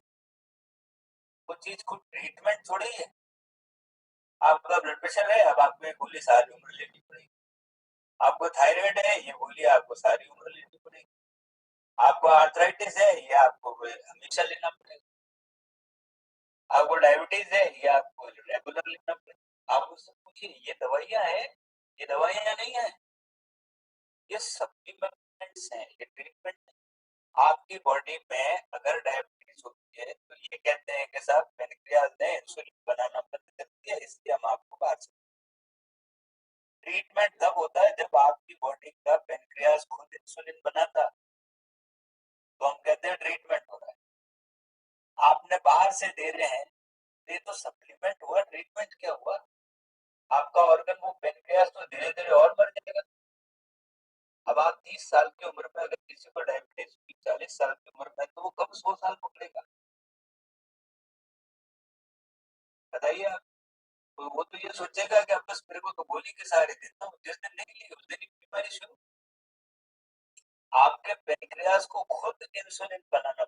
वो चीज को ट्रीटमेंट थोड़ी है। आपका ब्लड प्रेशर है, अब आपको ये गोली सारी उम्र लेनी पड़ेगी। आपको थायराइड है, ये गोली आपको सारी उम्र लेनी पड़ेगी। आपको आर्थराइटिस है, ये आपको हमेशा लेना पड़ेगा। आपको डायबिटीज है, ये आपको रेगुलर लेना पड़ेगा। आप उससे पूछिए, ये दवाइयां है, ये दवाइयां नहीं है, ये सप्लीमेंट्स हैं, ये ट्रीटमेंट। आपकी बॉडी में अगर डायबिटीज होती है तो ये कहते हैं कि साहब पेनक्रियाज ने इंसुलिन बनाना बंद कर दिया, इसलिए हम आपको बाहर से। ट्रीटमेंट तब होता है जब आपकी बॉडी का पेनक्रियाज खुद इंसुलिन बनाता, तो हम कहते हैं ट्रीटमेंट हो रहा है। आपने बाहर से दे रहे हैं, ये तो सप्लीमेंट हुआ, ट्रीटमेंट क्या हुआ? आपका ऑर्गन वो पेनक्रियाज तो धीरे धीरे और मर जाएगा। अब आप 30 साल की उम्र में अगर किसी को डायबिटीज हुई, 40 साल की उम्र में, तो वो कब 100 साल पकड़ेगा? बताइए आप। तो वो तो ये सोचेगा कि अब बस मेरे को तो गोली के सहारे देता हूँ, जिस दिन नहीं ली उस दिन ही बीमारी शुरू। आपके पेनक्रियाज को खुद इंसुलिन बनाना,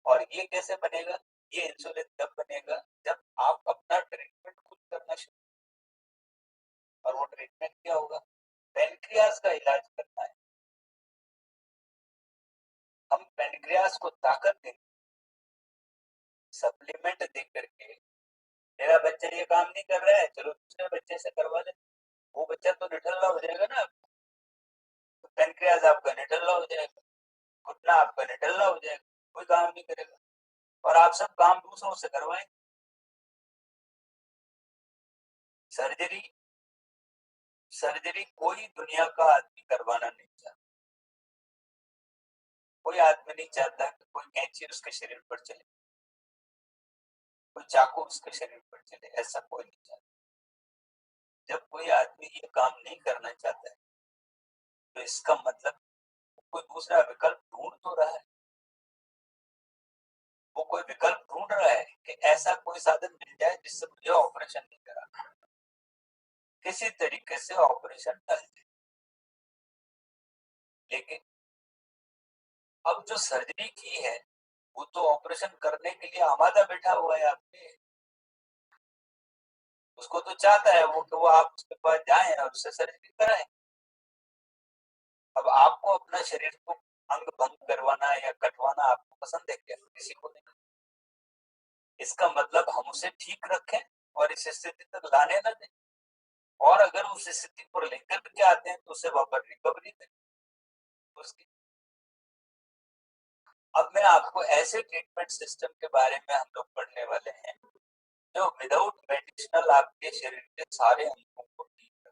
और ये कैसे बनेगा? ये इंसुलिन तब बनेगा जब आप अपना ट्रीटमेंट खुद करना शुरू। और वो ट्रीटमेंट क्या होगा? पेनक्रियाज का इलाज करना है। हम पेनक्रियाज को ताकत दें, सप्लीमेंट दे करके। मेरा बच्चा ये काम नहीं कर रहा है, चलो दूसरे बच्चे से करवा ले। वो बच्चा तो निठल्ला हो जाएगा ना, तो पेनक्रियाज आपका निठल्ला हो जाएगा, घुटना आपका निठल्ला हो जाएगा, कोई काम नहीं करेगा, और आप सब काम दूसरों से करवाएं। सर्जरी, सर्जरी कोई दुनिया का आदमी करवाना नहीं चाहता। कोई आदमी नहीं चाहता कि कोई कैंची उसके शरीर पर चले, कोई चाकू उसके शरीर पर चले, ऐसा कोई नहीं चाहता। जब कोई आदमी ये काम नहीं करना चाहता है तो इसका मतलब कोई दूसरा विकल्प ढूंढ तो रहा है, वो कोई विकल्प ढूंढ रहा है कि ऐसा कोई साधन मिल जाए जिससे मुझे ऑपरेशन नहीं करा, किसी तरीके से ऑपरेशन टल जाए। लेकिन अब जो सर्जरी की है वो तो ऑपरेशन करने के लिए आमादा बैठा हुआ है आपके, उसको तो चाहता है वो कि वो आप उसके पास जाएं और उससे सर्जरी कराएं। अब आपको अपना शरीर को अंग भंग करवाना या कटवाना आपको पसंद है क्या? किसी को नहीं। इसका मतलब हम उसे ठीक रखें और इस स्थिति तक लाने न दें, और अगर उस स्थिति पर लेकर के आते हैं तो उसे वापस रिकवरी दें उसकी। अब मैं आपको ऐसे ट्रीटमेंट सिस्टम के बारे में हम लोग पढ़ने वाले हैं जो विदाउट मेडिसिनल आपके शरीर के सारे अंगों को ठीक कर,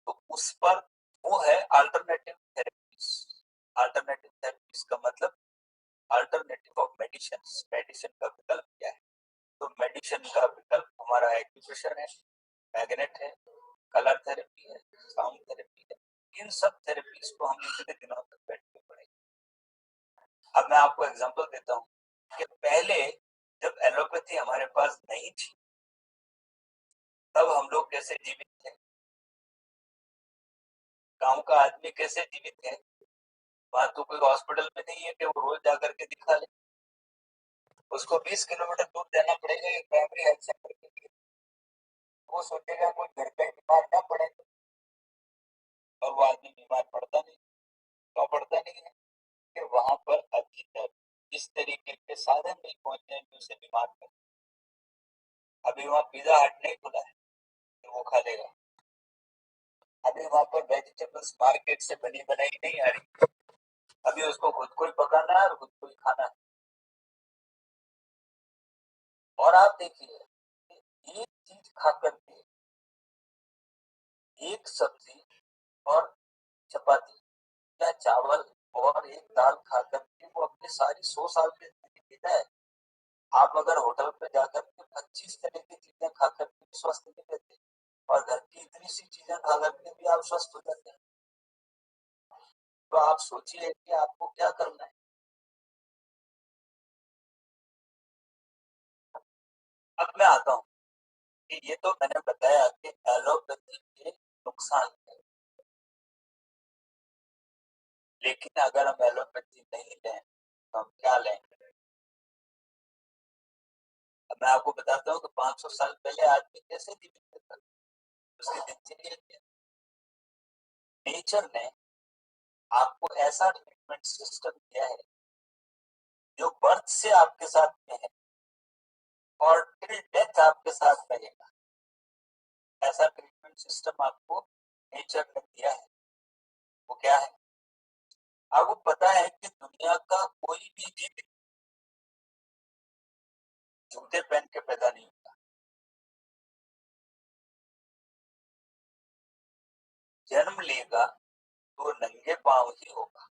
तो उस पर वो है अल्टरनेटिव थेरेपीज। अल्टरनेटिव थेरेपीज का मतलब अल्टरनेटिव ऑफ मेडिसिन। मेडिसिन का विकल्प क्या है? तो मेडिसिन का विकल्प हमारा एक्यूप्रेशर है, मैग्नेट है, कलर थेरेपी है, साउंड थेरेपी है। इन सब थेरेपीज को हम इतने दिनों तक बैठ के पढ़ेंगे। अब मैं आपको एग्जांपल देता हूँ कि पहले जब एलोपैथी हमारे पास नहीं थी तब हम लोग कैसे जीवित थे, गांव का आदमी कैसे जीवित है। वहां तो कोई हॉस्पिटल में नहीं है कि वो रोज जाकर के दिखा ले, उसको 20 किलोमीटर दूर जाना पड़ेगा एक प्राइमरी हेल्थ सेंटर के लिए। वो सोचेगा कोई घर पे बीमार ना पड़े, और वो आदमी बीमार पड़ता नहीं। क्यों पड़ता नहीं है? कि वहां पर अभी तक इस तरीके के साधन नहीं पहुंचे हैं जो उसे बीमार कर। अभी वहाँ पिज्जा हट नहीं खुला है तो वो खा लेगा। अभी वहां पर वेजिटेबल्स मार्केट से बनी बनाई नहीं आ रही, अभी उसको खुद को ही पकाना है और खुद को ही खाना है। और आप देखिए एक चीज खा करके, एक सब्जी और चपाती या चावल और एक दाल खा करके वो अपने सारी 100 साल की जिंदगी जीता है। आप अगर होटल पे जाकर के 25 तरह की चीजें खा करके स्वस्थ नहीं रहते, और घर की इतनी सी चीजें खा करके भी आप स्वस्थ हो जाते हैं। तो आप सोचिए कि आपको क्या करना है। अब मैं आता हूँ कि ये तो मैंने बताया कि एलोपैथी के नुकसान है, लेकिन अगर हम एलोपैथी नहीं लें तो हम क्या लेंगे? अब मैं आपको बताता हूँ कि 500 साल पहले आदमी कैसे जीवित रहता था, उसकी दिनचर्या क्या। नेचर ने आपको ऐसा ट्रीटमेंट सिस्टम दिया है जो बर्थ से आपके साथ में है और टिल डेथ आपके साथ रहेगा। ऐसा ट्रीटमेंट सिस्टम आपको नेचर ने दिया है। वो क्या है? आपको पता है कि दुनिया का कोई भी जीव जूते पहन के पैदा नहीं होता, जन्म लेगा तो नंगे पांव ही होगा।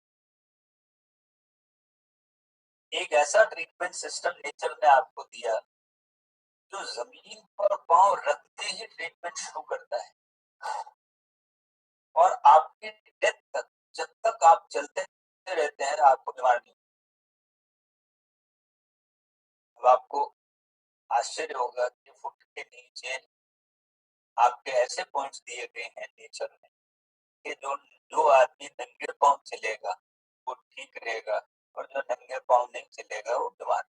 एक ऐसा ट्रीटमेंट सिस्टम नेचर ने आपको दिया जो जमीन पर पांव रखते ही ट्रीटमेंट शुरू करता है, और आपके डेथ तक, जब तक आप चलते रहते हैं आपको बीमार नहीं। अब आपको आश्चर्य होगा कि फुट के नीचे आपके ऐसे पॉइंट्स दिए गए हैं नेचर में कि जो आदमी नंगे पांव चलेगा वो ठीक रहेगा, और जो नंगे पांव नहीं चलेगा वो बीमार।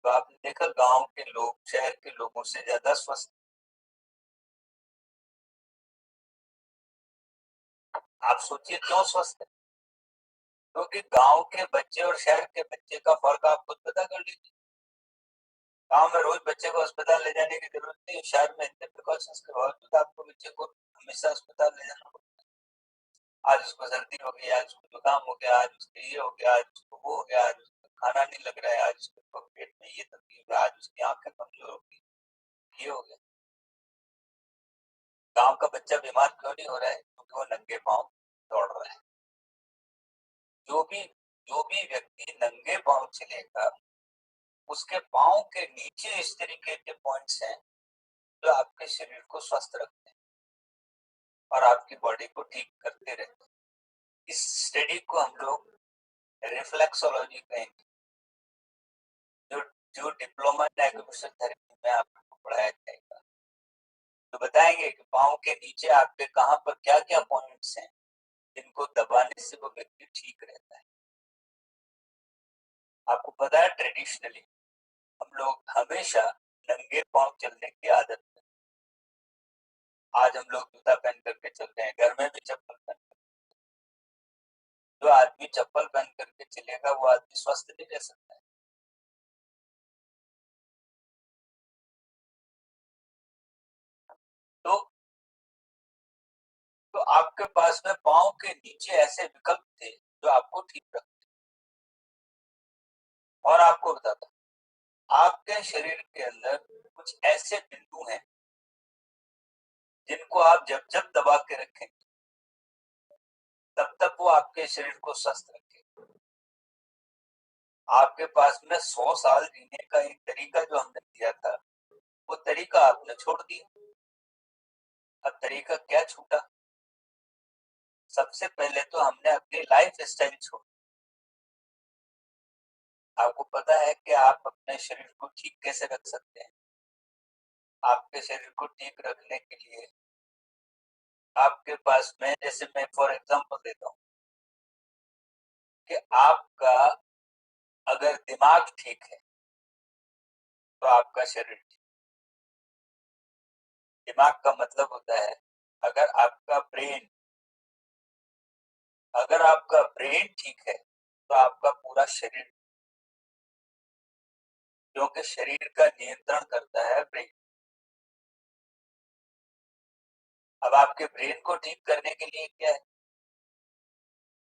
तो आपने देखा गांव के लोग शहर के लोगों से ज्यादा स्वस्थ। आप सोचिए क्यों स्वस्थ है? क्योंकि गांव के बच्चे और शहर के बच्चे का फर्क आप खुद पता कर लीजिए। गांव में रोज बच्चे को अस्पताल ले जाने की जरूरत नहीं, शहर में इतने प्रिकॉशंस के बावजूद आपको बच्चे को हमेशा अस्पताल ले जाना पड़ता है। आज उसको सर्दी हो गई, आज उसको जुकाम हो गया, आज उसको ये हो गया, आज उसको वो हो गया, आज उसको खाना नहीं लग रहा है, आज उसको पेट में ये तकलीफ है, आज उसकी आंखें कमजोर हो गई, ये हो गया। गांव का बच्चा बीमार क्यों नहीं हो रहा है? क्योंकि वो नंगे पांव दौड़ रहा है। जो भी व्यक्ति नंगे पांव चलेगा, उसके पांव के नीचे इस तरीके के पॉइंट्स हैं जो आपके शरीर को स्वस्थ रखते हैं और आपकी बॉडी को ठीक करते रहते हैं। इस स्टडी को हम लोग रिफ्लेक्सोलॉजी कहेंगे, जो जो डिप्लोमा इन एक्यूप्रेशर थेरेपी में आपको पढ़ाया जाएगा। तो बताएंगे कि पांव के नीचे आपके कहां पर क्या क्या पॉइंट्स हैं जिनको दबाने से वो व्यक्ति ठीक रहता है। आपको पता है ट्रेडिशनली हम लोग हमेशा नंगे पांव चलने की आदत है। आज हम लोग जूता पहन करके चलते हैं, घर में भी चप्पल पहन कर। जो आदमी चप्पल पहन करके चलेगा वो आदमी स्वस्थ नहीं रह सकता है। तो आपके पास में पांव के नीचे ऐसे विकल्प थे जो आपको ठीक रखते। और आपको बताता, आपके शरीर के अंदर कुछ ऐसे बिंदु हैं जिनको आप जब जब दबा के रखें तब तक वो आपके शरीर को स्वस्थ रखें। आपके पास में 100 साल जीने का एक तरीका जो हमने दिया था, वो तरीका आपने छोड़ दिया। अब तरीका क्या छूटा? सबसे पहले तो हमने अपनी लाइफ स्टाइल छोड़ी। आपको पता है कि आप अपने शरीर को ठीक कैसे रख सकते हैं? आपके शरीर को ठीक रखने के लिए आपके पास में, जैसे मैं फॉर एग्जांपल देता हूँ कि आपका अगर दिमाग ठीक है तो आपका शरीर ठीक। दिमाग का मतलब होता है अगर आपका ब्रेन ठीक है तो आपका पूरा शरीर, क्योंकि शरीर का नियंत्रण करता है ब्रेन। अब आपके ब्रेन को ठीक करने के लिए क्या है?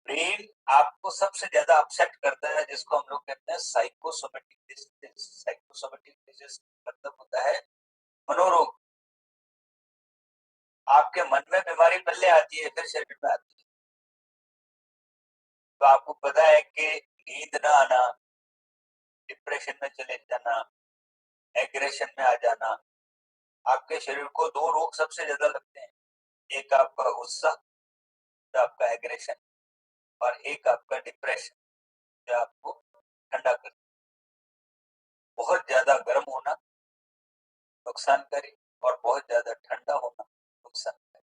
ब्रेन आपको सबसे ज्यादा अपसेट करता है, जिसको हम लोग कहते हैं साइकोसोमेटिक डिजीज। साइकोसोमेटिक डिजीज मतलब होता है मनोरोग। आपके मन में बीमारी पहले आती है फिर शरीर में आती है। तो आपको पता है कि नींद ना आना, डिप्रेशन में चले जाना, एग्रेशन में आ जाना, आपके शरीर को दो रोग सबसे ज्यादा लगते हैं। एक आपका गुस्सा, जो आपका एग्रेशन, और एक आपका डिप्रेशन, जो आपको ठंडा कर। बहुत ज्यादा गर्म होना नुकसानकारी और बहुत ज्यादा ठंडा होना नुकसानकारी।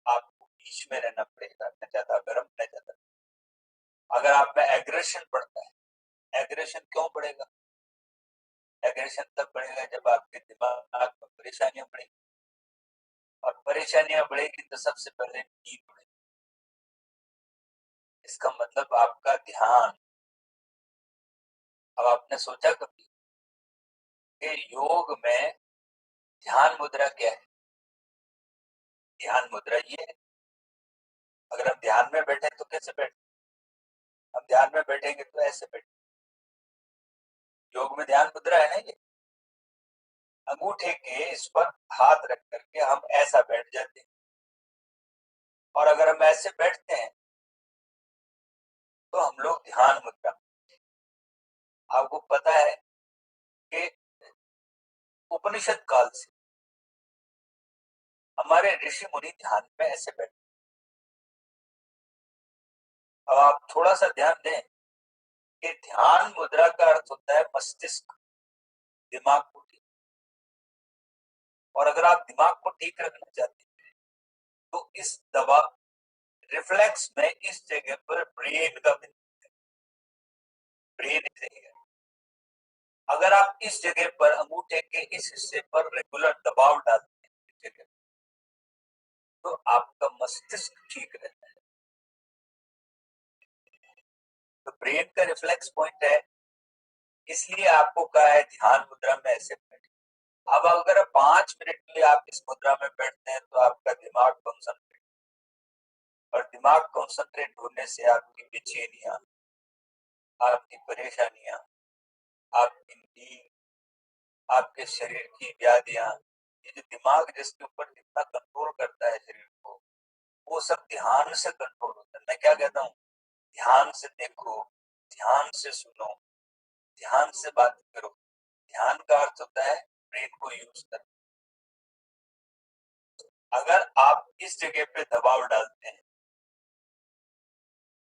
आपको बीच में रहना पड़ेगा, न ज्यादा गर्म न ज्यादा। अगर आप में एग्रेशन बढ़ता है, एग्रेशन क्यों बढ़ेगा? एग्रेशन तब बढ़ेगा जब आपके दिमाग में परेशानियां बढ़ेगी, और परेशानियां बढ़ेगी तो सबसे पहले नींद बढ़ेगी। इसका मतलब आपका ध्यान। अब आपने सोचा कभी कि योग में ध्यान मुद्रा क्या है? ध्यान मुद्रा ये है, अगर हम ध्यान में बैठे तो कैसे बैठे? हम ध्यान में बैठेंगे तो ऐसे बैठे। योग में ध्यान मुद्रा है ना ये। अंगूठे के इस पर हाथ रख करके हम ऐसा बैठ जाते हैं, और अगर हम ऐसे बैठते हैं तो हम लोग ध्यान मुद्रा। आपको पता है कि उपनिषद काल से हमारे ऋषि मुनि ध्यान में ऐसे बैठे। अब आप थोड़ा सा ध्यान दें कि ध्यान मुद्रा का अर्थ होता है मस्तिष्क, दिमाग को ठीक। और अगर आप दिमाग को ठीक रखना चाहते हैं तो इस दबा रिफ्लेक्स में इस जगह पर ब्रेन का ब्रेन है। अगर आप इस जगह पर अंगूठे के इस हिस्से पर रेगुलर दबाव डालते हैं इस जगह, तो आपका मस्तिष्क ठीक रहता है। तो ब्रेन का रिफ्लेक्स पॉइंट है, इसलिए आपको कहा है ध्यान मुद्रा में ऐसे बैठे। अब अगर 5 मिनट के लिए आप इस मुद्रा में बैठते हैं तो आपका दिमाग कॉन्सेंट्रेट, और दिमाग कॉन्सेंट्रेट होने से आपकी बेचैनियां, आपकी परेशानियां, आपकी नींद, आपके शरीर की व्याधियां, ये जो दिमाग जिसके ऊपर जितना कंट्रोल करता है शरीर को, वो सब ध्यान से कंट्रोल होता है। मैं क्या कहता हूँ, ध्यान से देखो, ध्यान से सुनो, ध्यान से बात करो। ध्यान का अर्थ होता है ब्रेन को यूज करना। अगर आप इस जगह पे दबाव डालते हैं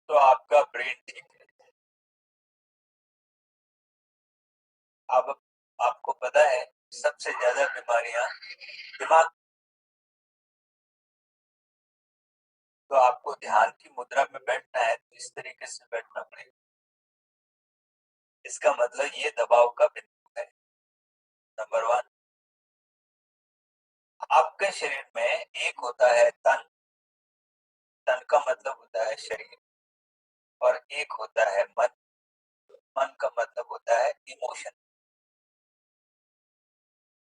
तो आपका ब्रेन ठीक है। अब आपको पता है सबसे ज्यादा बीमारियां दिमाग, तो आपको ध्यान की मुद्रा में बैठना है तो इस तरीके से बैठना पड़ेगा। इसका मतलब ये दबाव का बिंदु है। नंबर 1, आपके शरीर में एक होता है तन, तन का मतलब होता है शरीर, और एक होता है मन, मन का मतलब होता है इमोशन।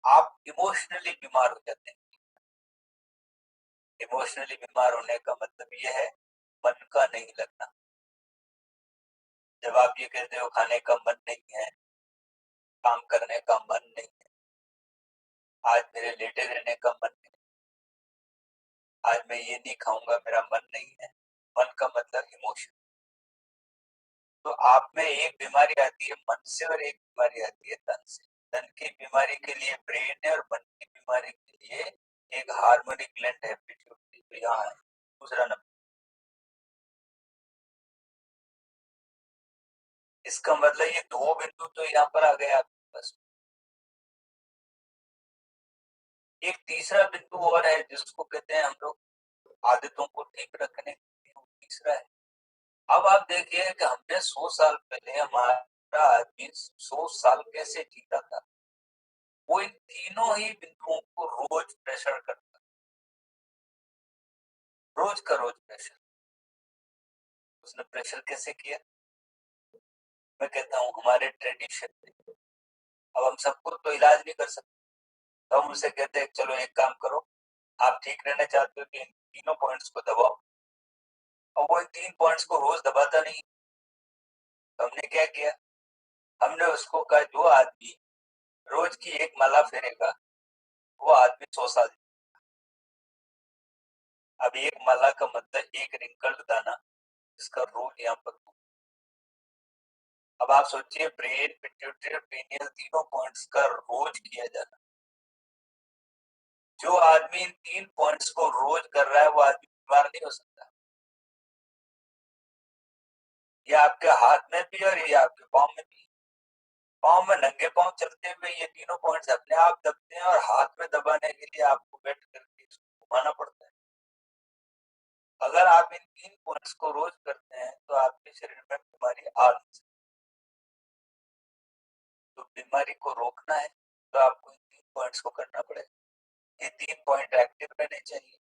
आप इमोशनली बीमार हो जाते हैं। इमोशनली बीमार होने का मतलब यह है मन का नहीं लगना। जब आप ये कहते हो खाने का मन नहीं है, काम करने का मन नहीं है, आज मेरे लेटे रहने का मन नहीं, आज मैं ये नहीं खाऊंगा, मेरा मन नहीं है, मन का मतलब इमोशन। तो आप में एक बीमारी आती है मन से और एक बीमारी आती है तन से। तन की बीमारी के लिए ब्रेन है और मन की बीमारी के लिए एक हार्मोनिक ग्लैंड है पिट्यूटरी, तो यहाँ है दूसरा नंबर। इसका मतलब ये दो बिंदु तो यहाँ पर आ गए आपके पास। एक तीसरा बिंदु और है जिसको कहते हैं हम लोग आदतों को ठीक रखने के लिए, वो तीसरा है। अब आप देखिए कि हमने 100 साल पहले हमारा आदमी 100 साल कैसे जीता था। वो इन तीनों ही बिंदुओं को रोज प्रेशर करता, रोज का रोज प्रेशर। उसने प्रेशर कैसे किया? मैं कहता हूँ हमारे ट्रेडिशन में, अब हम सबको तो इलाज नहीं कर सकते, तो हम उसे कहते हैं चलो एक काम करो, आप ठीक रहना चाहते हो तो इन तीनों पॉइंट्स को दबाओ। और वो इन 3 पॉइंट्स को रोज दबाता नहीं। तो हमने क्या किया, हमने उसको कहा जो आदमी रोज की एक माला फेरेगा वो आदमी 100 साल। अब एक माला का मतलब एक रिंकल्ड दाना, इसका रोल यहाँ पर। अब आप सोचिए ब्रेन, पिट्यूटरी और पीनियल तीनों पॉइंट्स का रोज किया जाना। जो आदमी इन 3 पॉइंट्स को रोज कर रहा है वो आदमी बीमार नहीं हो सकता। ये आपके हाथ में भी और ये आपके पाँव में भी। पाँव में नंगे पाँव चलते हुए ये तीनों पॉइंट्स अपने आप दबते हैं, और हाथ में दबाने के लिए आपको बैठ करके इसको घुमाना पड़ता है। अगर आप इन 3 पॉइंट्स को रोज करते हैं तो आपके शरीर में बीमारी आ नहीं सकती। तो बीमारी को रोकना है तो आपको इन 3 पॉइंट्स को करना पड़ेगा। ये 3 पॉइंट एक्टिव रहने चाहिए।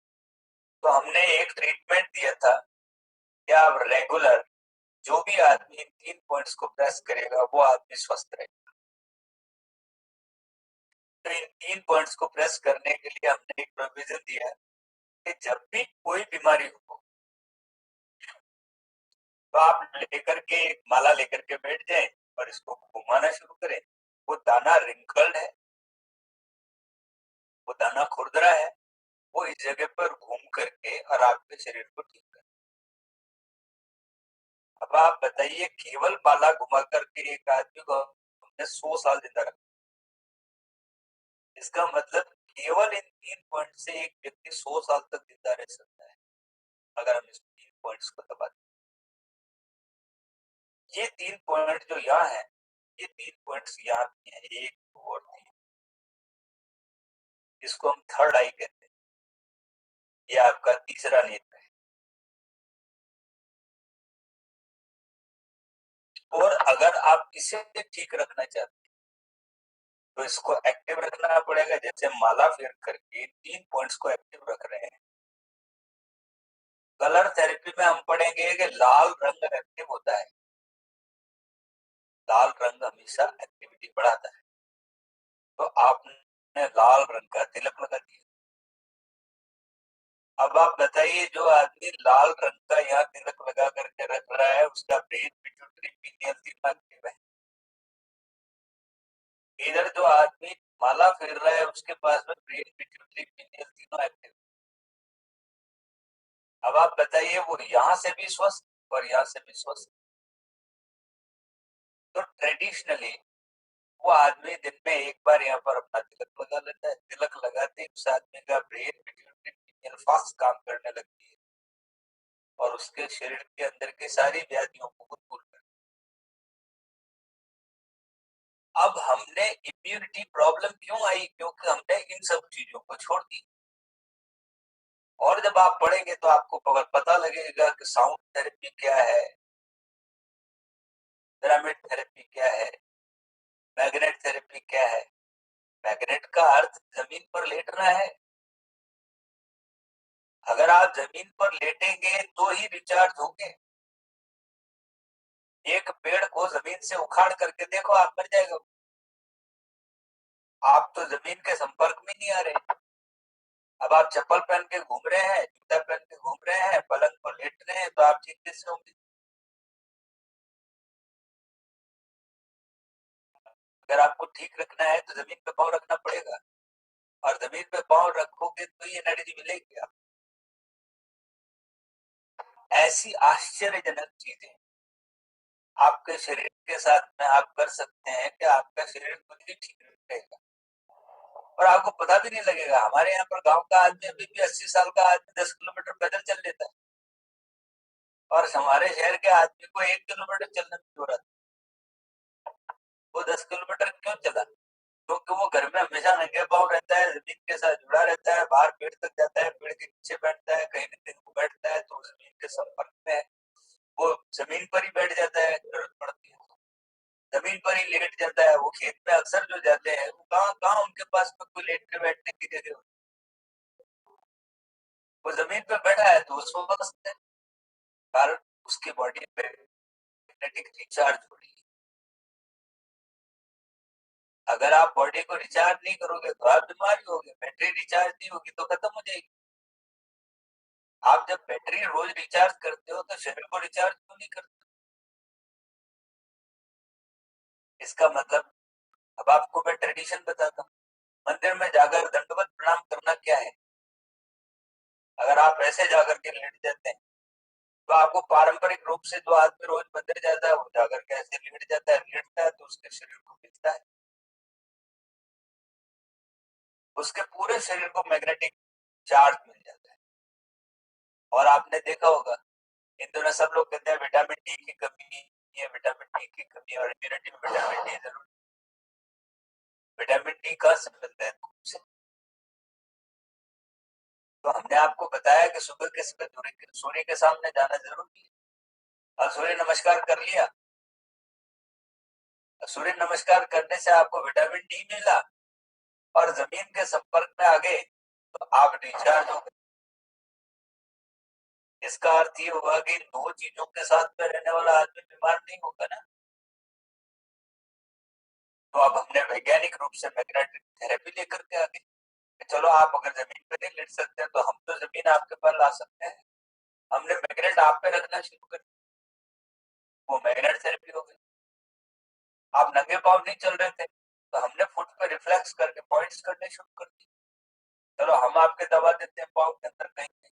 तो हमने एक ट्रीटमेंट दिया था कि आप रेगुलर, जो भी आदमी इन 3 पॉइंट्स को प्रेस करेगा वो आदमी स्वस्थ रहेगा। तो इन 3 पॉइंट्स को प्रेस करने के लिए हमने एक प्रोविजन दिया कि जब भी कोई बीमारी हो तो आप लेकर के एक माला लेकर के बैठ जाएं और इसको घुमाना शुरू करें। वो दाना रिंकल्ड है, वो दाना खुरदरा है, वो इस जगह पर घूम करके और आपके शरीर को ठीक करे। अब आप बताइए केवल माला घुमा करके एक आदमी को हमने 100 साल जिंदा रखा। इसका मतलब केवल इन 3 पॉइंट से एक व्यक्ति 100 साल तक जिंदा रह सकता है अगर हम इस 3 पॉइंट्स को दबा दें। ये 3 पॉइंट जो यहाँ है, ये 3 पॉइंट्स यहाँ भी हैं, 1, 2 और 3। इसको हम थर्ड आई कहते हैं। ये आपका तीसरा नेत्र है। और अगर आप इसे ठीक रखना चाहते हैं तो इसको एक्टिव रखना पड़ेगा। जैसे माला फेर करके 3 पॉइंट्स को एक्टिव रख रहे हैं। कलर थेरेपी में हम पढ़ेंगे कि लाल रंग एक्टिव होता है। लाल रंग हमेशा एक्टिविटी बढ़ाता है। तो आपने लाल रंग का तिलक लगा दिया। अब आप बताइए जो आदमी लाल रंग का यहाँ तिलक लगा करके रख रहा है उसका ब्रेन, पिट्यूटरी, पीनियल तीनों एक्टिव है। इधर जो आदमी माला फेर रहा है, उसके पास में ब्रेन, पिट्यूटरी, पीनियल तीनों एक्टिव। अब आप बताइए, वो यहाँ से भी स्वस्थ और यहाँ से भी स्वस्थ। तो ट्रेडिशनली वो आदमी दिन में एक बार यहाँ पर अपना तिलक लगा लेता है। तिलक लगाते ही उस आदमी का ब्रेन, पिट्यूटरी, पीनियल फास्ट काम करने लगती है और उसके शरीर के अंदर की सारी व्याधियों को वो दूर कर। अब हमने इम्यूनिटी प्रॉब्लम क्यों आई? क्योंकि हमने इन सब चीजों को छोड़ दी। और जब आप पढ़ेंगे तो आपको पता लगेगा कि साउंड थेरेपी क्या है, पिरामिड थेरेपी क्या है, मैग्नेट थेरेपी क्या है। मैग्नेट का अर्थ जमीन पर लेटना है। अगर आप जमीन पर लेटेंगे तो ही रिचार्ज होंगे। एक पेड़ को जमीन से उखाड़ करके देखो, आप मर जाएगा। आप तो जमीन के संपर्क में नहीं आ रहे। अब आप चप्पल पहन के घूम रहे हैं, जूता पहन के घूम रहे हैं, पलंग पर लेट रहे हैं, तो आप ठीक कैसे होंगे? अगर आपको ठीक रखना है तो जमीन पे पाँव रखना पड़ेगा, और जमीन पे पाँव रखोगे तो ये एनर्जी मिलेगी आपको। ऐसी आश्चर्यजनक चीजें आपके शरीर के साथ में आप कर सकते हैं कि आपका शरीर खुद ही ठीक रहेगा और आपको पता भी नहीं लगेगा। हमारे यहाँ पर गांव का आदमी अभी भी 80 साल का आदमी 10 किलोमीटर पैदल चल लेता है, और हमारे शहर के आदमी को 1 किलोमीटर चलने में जरूरत। वो 10 किलोमीटर क्यों चला? क्योंकि वो घर में हमेशा नंगे पाँव रहता है, जमीन के साथ जुड़ा रहता है, बाहर पेड़ तक जाता है, पेड़ के नीचे बैठता है, कहीं न कहीं वो बैठता है तो जमीन के संपर्क में है। वो जमीन पर ही बैठ जाता है, जरूरत पड़ती है जमीन पर ही लेट जाता है। वो खेत में अक्सर जो जाते हैं, वो कहाँ कहाँ उनके पास में कोई लेट के बैठने की जगह होती है। वो जमीन पे बैठा है तो उसको स्वस्थ है, कारण उसकी बॉडी पे मैग्नेटिक रिचार्ज हो रही है। अगर आप बॉडी को रिचार्ज नहीं करोगे तो आप बीमार ही होगे। बैटरी रिचार्ज नहीं होगी तो खत्म हो जाएगी। आप जब बैटरी रोज रिचार्ज करते हो तो शरीर को रिचार्ज क्यों नहीं करते? इसका मतलब, अब आपको मैं ट्रेडिशन बताता हूँ। मंदिर में जाकर दंडवत प्रणाम करना क्या है? अगर आप ऐसे जाकर के लेट जाते हैं तो आपको पारंपरिक रूप से जो आदमी रोज मंदिर जाता है वो जाकर के ऐसे लेट जाता है, लेटता है तो उसके शरीर को मिलता है, उसके पूरे शरीर को मैग्नेटिक चार्ज मिल जाता है। और आपने देखा होगा, इन दिनों सब लोग कहते हैं विटामिन डी की कमी है, विटामिन डी की कमी, और इम्यूनिटी में विटामिन डी जरूर। विटामिन डी कहाँ से मिलता है? धूप से। तो हमने आपको बताया कि सुबह के समय सूर्य के सामने जाना जरूरी है। और सूर्य नमस्कार कर लिया, सूर्य नमस्कार करने से आपको विटामिन डी मिला और जमीन के संपर्क में आ गए तो आप रिचार्ज हो गए। इसका अर्थ ये हुआ कि इन दो चीजों के साथ में रहने वाला आदमी बीमार नहीं होगा ना। तो अब हमने वैज्ञानिक रूप से मैग्नेटिक थेरेपी लेकर के आ गए। चलो, आप अगर जमीन पे नहीं लेट सकते तो हम तो जमीन आपके पास ला सकते हैं। हमने मैग्नेट आप पे रखना शुरू कर दिया, वो मैग्नेट थेरेपी हो गई। आप नंगे पाँव नहीं चल रहे थे तो हमने फुट पे रिफ्लेक्स करके पॉइंट्स करने शुरू कर दिए। चलो, हम आपके दबा देते हैं पाँव के अंदर कहीं कहीं।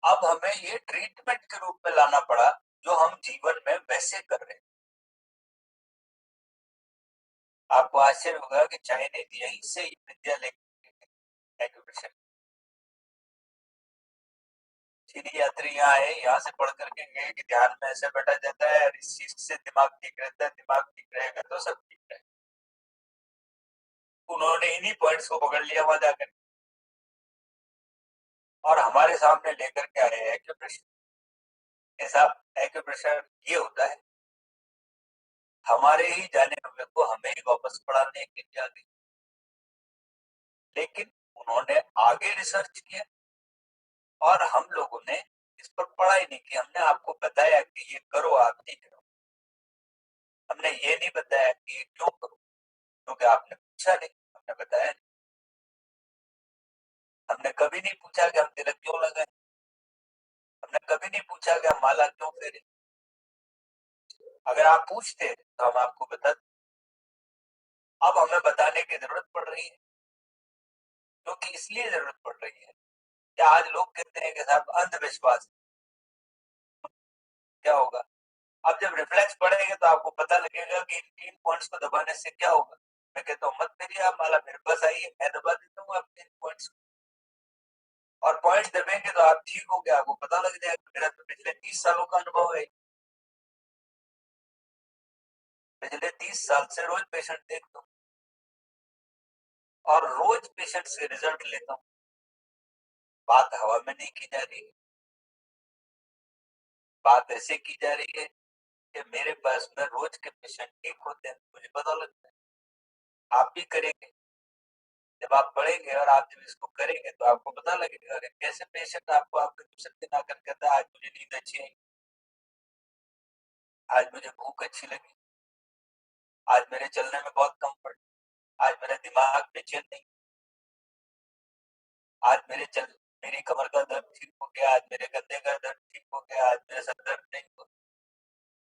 अब हमें ये ट्रीटमेंट के रूप में लाना पड़ा जो हम जीवन में वैसे कर रहे हैं। आपको आश्चर्य होगा कि चाइनीज यहीं से ही विद्या लेकर एक्यूप्रेशर। चीनी यात्री यहाँ आए, यहाँ से पढ़ करके गए कि ध्यान में ऐसे बैठा जाता है और इस चीज से दिमाग ठीक रहता है, दिमाग ठीक रहेगा तो सब ठीक रहेगा। उन्होंने इन्हीं पॉइंट्स को पकड़ लिया वहां जाकर और हमारे सामने लेकर के आए एक्यूप्रेशर। ऐसा एक्यूप्रेशर ये होता है, हमारे ही जाने हुए को हमें ही वापस पढ़ाने के लिए आ गई। लेकिन उन्होंने आगे रिसर्च किया और हम लोगों ने इस पर पढ़ाई नहीं की। हमने आपको बताया कि ये करो, आप नहीं करो। हमने ये नहीं बताया कि ये क्यों करो, क्योंकि आपने पूछा नहीं, हमने बताया नहीं। हमने कभी नहीं पूछा कि हम तिलक क्यों लगाए, हमने कभी नहीं पूछा कि हम माला क्यों फेरे। अगर आप पूछते तो हम आपको बताते। अब हमें बताने की जरूरत पड़ रही है, क्योंकि इसलिए जरूरत पड़ रही है कि आज लोग कहते हैं कि साहब अंधविश्वास, क्या होगा? अब जब रिफ्लेक्स पड़ेगा तो आपको पता लगेगा कि इन 3 पॉइंट्स को दबाने से क्या होगा। मैं कहता हूँ मत करिए, आप माला मेरे पास आइए, मैं दबा देता हूँ आपके इन पॉइंट्स को। और पॉइंट्स दबेंगे तो आप ठीक हो गया, आपको पता लग जाएगा। मेरा तो पिछले 30 सालों का अनुभव है, पिछले 30 साल से रोज पेशेंट देखता हूँ और रोज पेशेंट से रिजल्ट लेता हूँ। बात हवा में नहीं की जा रही है, बात ऐसे की जा रही है कि मेरे पास में रोज के पेशेंट ठीक होते हैं, मुझे पता लगता है। आप भी करेंगे, जब आप पढ़ेंगे और आप जब इसको करेंगे तो आपको पता लगेगा कि कैसे पेशेंट आपको आपके दूसरे दिन आकर कहता है आज मुझे नींद अच्छी आई, आज मुझे भूख अच्छी लगी, आज मेरे चलने में बहुत कंफर्ट, आज मेरा दिमाग बेचैन नहीं, आज मेरी कमर का दर्द ठीक हो गया, आज मेरे कंधे का दर्द ठीक हो गया, आज मेरा सर दर्द नहीं हो,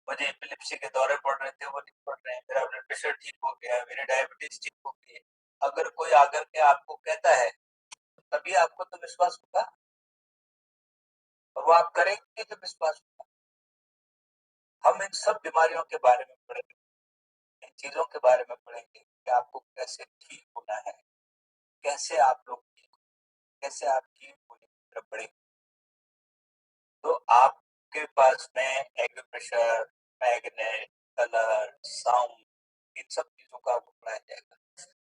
मुझे एपिलेप्सी के दौरे पड़ रहे थे वो नहीं पड़ रहे हैं, मेरा ब्लड प्रेशर ठीक हो गया, मेरी डायबिटीज ठीक हो गई है। अगर कोई आकर के आपको कहता है तभी आपको तो विश्वास होगा, और वो आप करेंगे तो विश्वास होगा। हम इन सब बीमारियों के बारे में पढ़ेंगे, इन चीजों के बारे में पढ़ेंगे कि आपको कैसे ठीक होना है, कैसे आप लोग कैसे आप ठीक होने की तरफ बढ़ेंगे। तो आपके पास में एक्यूप्रेशर, मैग्नेट, कलर, साउंड, इन सब चीजों का आपको पढ़ाया जाएगा।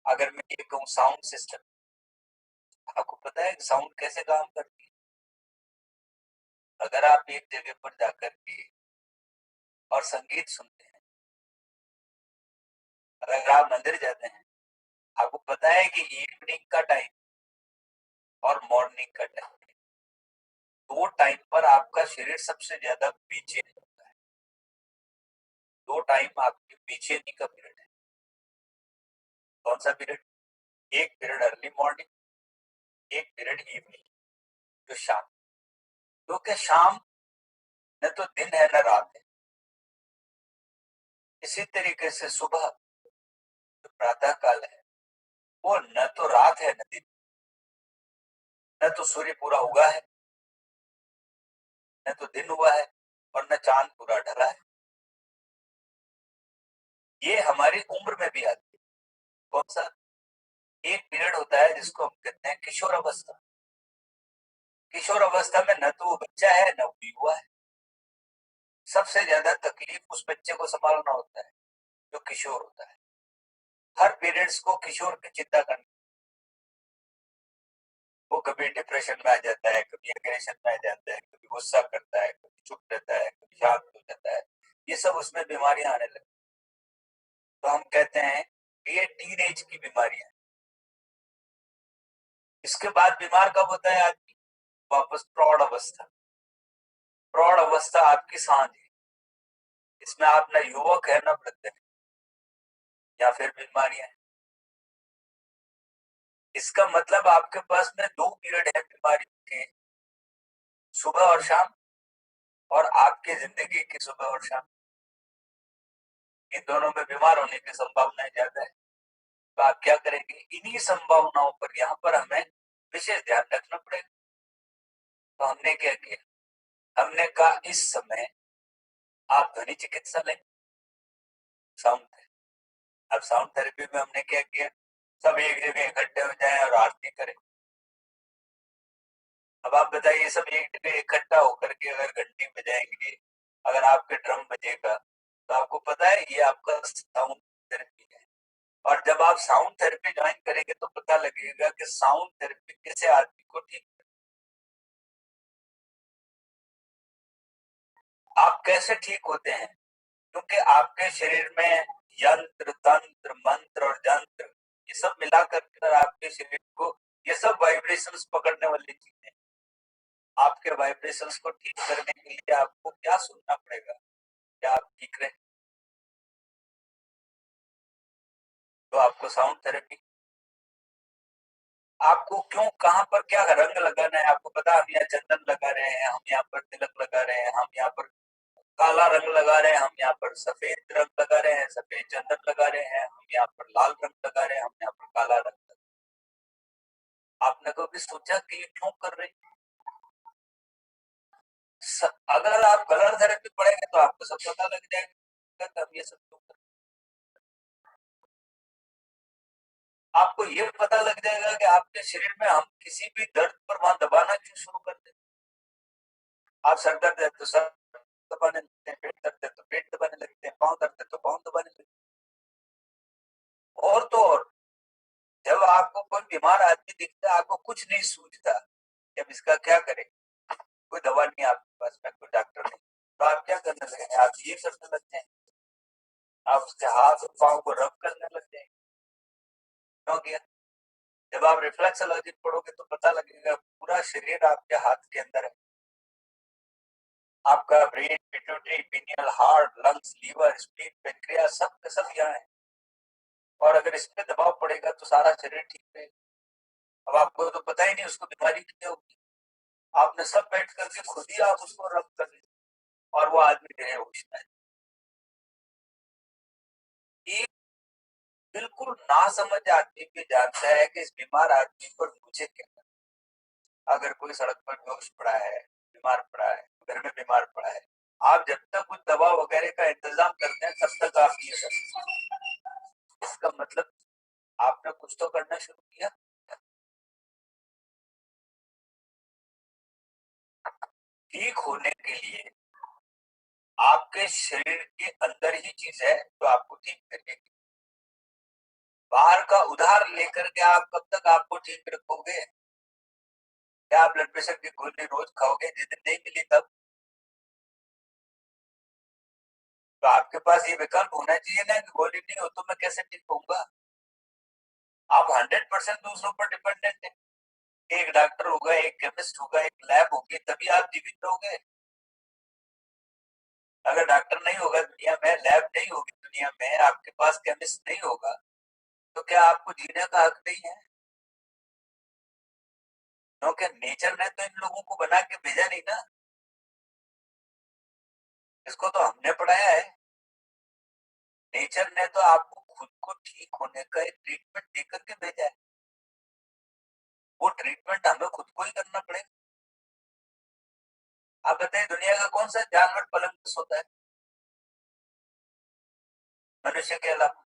अगर मैं ये कहूँ साउंड सिस्टम, आपको पता है साउंड कैसे काम करती है? अगर आप एक जगह पर जाकर के और संगीत सुनते हैं, अगर आप मंदिर जाते हैं, आपको पता है कि इवनिंग का टाइम और मॉर्निंग का टाइम, दो टाइम पर आपका शरीर सबसे ज्यादा बेचैन होता है। दो टाइम आपके बेचैनी का पीरियड है। कौन सा पीरियड? एक पीरियड अर्ली मॉर्निंग, एक पीरियड इवनिंग, जो शाम। क्योंकि शाम न तो दिन है न रात है। इसी तरीके से सुबह जो प्रातः काल है वो न तो रात है न दिन, न तो सूर्य पूरा उगा है, न तो दिन हुआ है, और न चांद पूरा ढला है। ये हमारी उम्र में भी आती है। कौन सा? एक पीरियड होता है जिसको हम कहते हैं किशोर अवस्था। किशोर अवस्था में न तो वो बच्चा है न वो युवा है। सबसे ज्यादा तकलीफ उस बच्चे को संभालना होता है जो किशोर होता है। हर पीरियड्स को किशोर की चिंता करनी, वो कभी डिप्रेशन में आ जाता है, कभी एग्रेशन में आ जाता है, कभी गुस्सा करता है, कभी चुप रहता है, कभी शांत हो जाता है। ये सब उसमें बीमारियां आने लगती। तो हम कहते हैं कि ये टीन एज की बीमारियां। इसके बाद बीमार कब होता है आदमी? वापस प्रौढ़ अवस्था। प्रौढ़ अवस्था आपकी सांझ है, इसमें आप न युवक है न वृद्ध है, या फिर बीमारियां। इसका मतलब आपके पास में दो पीरियड है बीमारियों के, सुबह और शाम, और आपकी जिंदगी की सुबह और शाम। इन दोनों में बीमार होने की संभावना ज्यादा है। तो आप क्या करेंगे? इन्हीं संभावनाओं पर यहाँ पर हमें विशेष ध्यान रखना पड़ेगा। तो हमने क्या किया? हमने कहा इस समय आप ध्वनि चिकित्सा लें, साउंड थेरेपी। अब साउंड थेरेपी में हमने क्या किया? सब एक जगह इकट्ठे हो जाएं और आरती करें। अब आप बताइए, सब एक जगह इकट्ठा होकर के अगर घंटी बजाएंगे, अगर आपके ड्रम बजेगा, तो आपको पता है ये आपका साउंड थेरेपी है। और जब आप साउंड थेरेपी ज्वाइन करेंगे तो पता लगेगा कि साउंड थेरेपी कैसे आदमी को ठीक, आप कैसे ठीक होते हैं। क्योंकि आपके शरीर में यंत्र, तंत्र, मंत्र और जंत्र, ये सब मिलाकर कर आपके शरीर को, ये सब वाइब्रेशंस पकड़ने वाली चीजें। आपके वाइब्रेशंस को ठीक करने के लिए आपको क्या सुनना पड़ेगा क्या आप ठीक रहे? तो आपको साउंड थेरेपी। आपको क्यों, कहाँ पर क्या रंग लगाना है आपको पता? हम यहाँ चंदन लगा रहे हैं, हम यहाँ पर तिलक लगा रहे हैं, हम यहाँ पर काला रंग लगा रहे हैं, हम यहाँ पर सफेद रंग लगा रहे हैं, सफेद चंदन लगा रहे हैं, हम यहाँ पर लाल रंग लगा रहे हैं, हम यहाँ पर काला रंग। आपने कभी सोचा कि ये क्यों कर रहे हैं? अगर आप कलर थेरेपी पढ़ेंगे तो आपको सब पता लग जाएगा कि हम ये सब क्यों कर रहे हैं। आपको ये पता लग जाएगा कि आपके शरीर में हम किसी भी दर्द पर वहां दबाना क्यों शुरू कर देते हैं। आप सर दर्द है तो सर दबाने लगते हैं, पेट दर्द है तो पेट दबाने लगते हैं, पाँव दर्द है तो पाँव दबाने लगते हैं। और तो और जब आपको कोई बीमार आदमी दिखता है, आपको कुछ नहीं सूझता कि अब इसका क्या करें, कोई दवा नहीं आपके पास में, कोई डॉक्टर नहीं, तो आप क्या करने लगे? आप ये करने लगते हैं, आप उसके हाथ और पाँव को रब करने लग जाएंगे। क्यों किया? जब आप रिफ्लेक्सोलॉजी पढ़ोगे तो पता लगेगा पूरा शरीर आपके हाथ के अंदर है। आपका brain, pituitary, pineal, heart, lungs, liver, spleen, pancreas सब के सब यहाँ है। और अगर इस पे दबाव पड़ेगा तो सारा शरीर ठीक रहेगा। अब आपको तो पता ही नहीं उसको बीमारी क्या होगी, आपने सब बैठ करके खुद ही आप उसको रब कर दी और वो आदमी गए होश में। एक बिल्कुल नासमझ आदमी भी जानता है कि इस बीमार आदमी पर मुझे क्या करना। अगर कोई सड़क पर बेहोश पड़ा है, बीमार पड़ा है, घर में बीमार पड़ा है, आप जब तक कुछ दवा वगैरह का इंतजाम करते हैं तब तक आप ये करते हैं। इसका मतलब आपने कुछ तो करना शुरू किया। ठीक होने के लिए आपके शरीर के अंदर ही चीज है तो आपको ठीक करने की। बाहर का उधार लेकर के आप कब तक आपको ठीक रखोगे? क्या आप ब्लड प्रेशर की गोली रोज खाओगे? जिस दिन नहीं मिली तब तो आपके पास ये विकल्प होना चाहिए ना कि गोली नहीं हो तो मैं कैसे ठीक होऊंगा। आप 100% दूसरों पर डिपेंडेंट है। एक डॉक्टर होगा, एक केमिस्ट होगा, एक लैब होगी, तभी आप जीवित रहोगे। अगर डॉक्टर नहीं होगा दुनिया में, लैब नहीं होगी दुनिया में, आपके पास केमिस्ट नहीं होगा, तो क्या आपको जीने का हक नहीं है? क्योंकि नेचर ने तो इन लोगों को बना के भेजा नहीं ना, इसको तो हमने पढ़ाया है। नेचर ने तो आपको खुद को ठीक होने का एक ट्रीटमेंट देकर के भेजा है। वो ट्रीटमेंट हमें खुद को ही करना पड़ेगा। आप बताइए दुनिया का कौन सा जानवर पलंग सोता है मनुष्य के अलावा?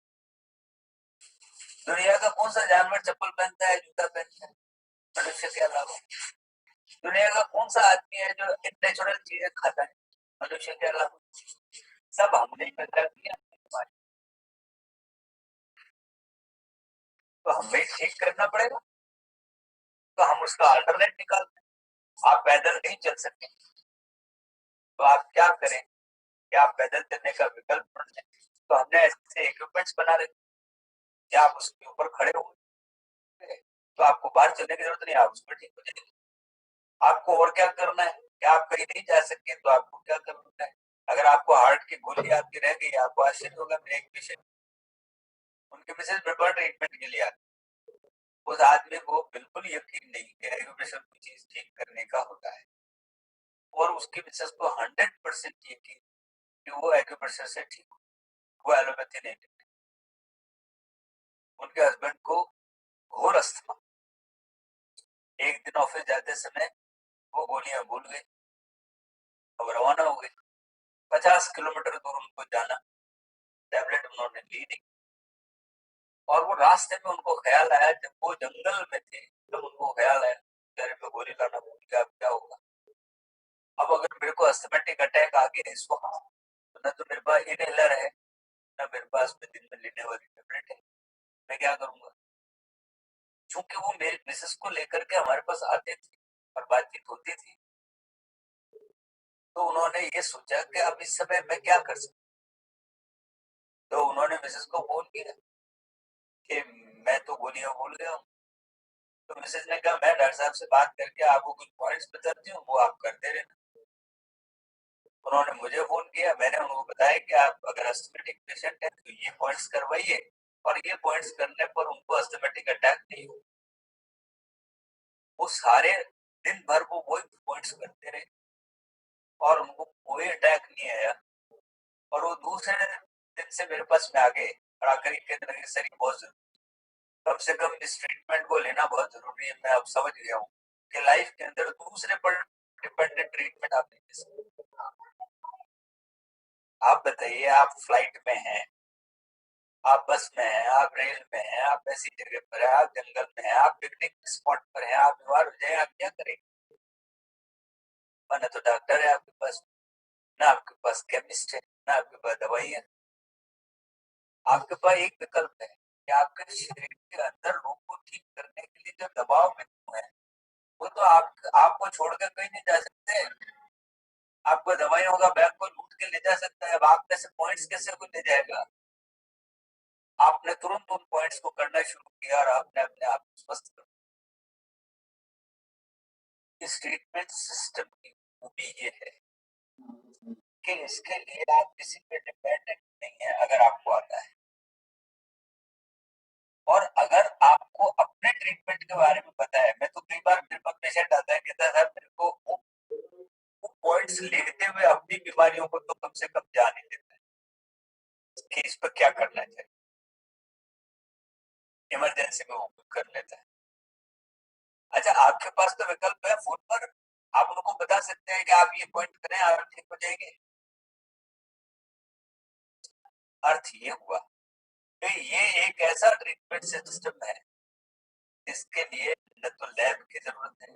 दुनिया का कौन सा जानवर चप्पल पहनता है, जूता पहनता है मनुष्य के अलावा? दुनिया का कौन सा आदमी है जो नेचुरल चीजें खाता है मनुष्य के अलावा? सब हमने ही पैदा किया, तो हमें ठीक करना पड़ेगा। तो हम उसका अल्टरनेट निकालते हैं। आप पैदल नहीं चल सकते तो आप क्या करें कि आप पैदल चलने का विकल्प ढूंढ लें। तो हमने ऐसे इक्विपमेंट्स बना रखे कि आप उसके ऊपर खड़े हो, तो आपको बाहर चलने की जरूरत नहीं, आप उस पर ठीक हो जाएंगे। आपको और क्या करना है कि आप कहीं नहीं जा सकते तो आपको क्या करना है? अगर आपको हार्ट की गोली आपकी रह गई, आपको आश्चर्य होगा। मेरे एक पेशेंट, उनके मिसेज पेपर ट्रीटमेंट के लिए आते, उस आदमी को बिल्कुल यकीन नहीं कि एलोपैथी कोई चीज ठीक करने का होता है, और उसकी मिसेज को 100% यकीन कि वो एक्यूप्रेशर से ठीक हो, वो एलोपैथी नहीं ठीक। उनके हस्बैंड को घोर अस्थमा, एक दिन ऑफिस जाते समय वो गोलियां भूल गए, अब रवाना हो गए। 50 किलोमीटर दूर उनको जाना, टैबलेट उन्होंने ली नहीं, और वो रास्ते में उनको ख्याल आया, जब वो जंगल में थे तब उनको ख्याल आया मेरे पे गोली लाना भूल गया, अब क्या होगा? अब अगर मेरे को अस्थमेटिक अटैक आ गया इस वक्त, तो न तो मेरे पास इनहेलर है, न मेरे पास में दिन में लेने वाली टेबलेट है, मैं क्या करूंगा? चूंकि वो मेरे मिसेस को लेकर के हमारे पास आते थे और बातचीत होती थी, तो उन्होंने ये सोचा कि अब इस समय मैं क्या कर सकता। तो उन्होंने मिसेस को फोन किया कि मैं तो गोलियां भूल गया हूँ। तो मिसेस ने कहा मैं डॉक्टर साहब से बात करके आपको कुछ पॉइंट्स बताती हूँ, वो आप करते रहना। उन्होंने मुझे फोन किया, मैंने उनको बताया कि आप अगर अस्थमेटिक पेशेंट है तो ये पॉइंट्स करवाइए, और ये पॉइंट्स करने पर उनको अस्थमेटिक अटैक नहीं हो। वो सारे दिन भर वो वही पॉइंट्स करते रहे और उनको कोई अटैक नहीं आया, और वो दूसरे दिन से मेरे पास में आ गए और आकर ही कहने लगे सर ये बहुत जरूरी, कम से कम इस ट्रीटमेंट को लेना बहुत जरूरी है। मैं अब समझ गया हूँ कि लाइफ के अंदर दूसरे पर डिपेंडेंट ट्रीटमेंट आप नहीं ले सकते। आप बताइए, आप फ्लाइट में हैं, आप बस में हैं, आप रेल में हैं, आप ऐसी जगह पर हैं, आप जंगल में हैं, आप पिकनिक स्पॉट पर हैं, आप बीमार हो जाए, आप क्या करेंगे? ना तो डॉक्टर है आपके पास, ना आपके पास केमिस्ट है, ना आपके पास दवाई है। आपके पास एक विकल्प है कि आपके शरीर के अंदर रोग को ठीक करने के लिए जो दबाव बिंदु है, वो तो आपको छोड़कर कहीं नहीं जा सकते। आपको दवाइयों का बैग को लूट के ले जा सकता है, अब आप कैसे पॉइंट्स कैसे को ले जाएगा? आपने तुरंत उन पॉइंट्स को करना शुरू किया और आपने अपने आप को स्वस्थ कर दिया। इस ट्रीटमेंट सिस्टम की खूबी ये है कि इसके लिए आप किसी पे डिपेंडेंट नहीं है अगर आपको आता है। और अगर आपको अपने ट्रीटमेंट के बारे में पता है, मैं तो कई बार मेरे पास पेशेंट आता है, कहता है सर मेरे को वो पॉइंट्स लिखते हुए अपनी बीमारियों को तो कम से कम जान ही देता है कि इस पर क्या करना चाहिए, इमरजेंसी में वो कर लेता है। अच्छा, आपके पास तो विकल्प है, फोन पर आप उनको बता सकते हैं कि आप ये पॉइंट करें, आप ठीक हो जाएंगे। अर्थ ये हुआ कि ये एक ऐसा ट्रीटमेंट सिस्टम है जिसके लिए न तो लैब की जरूरत है,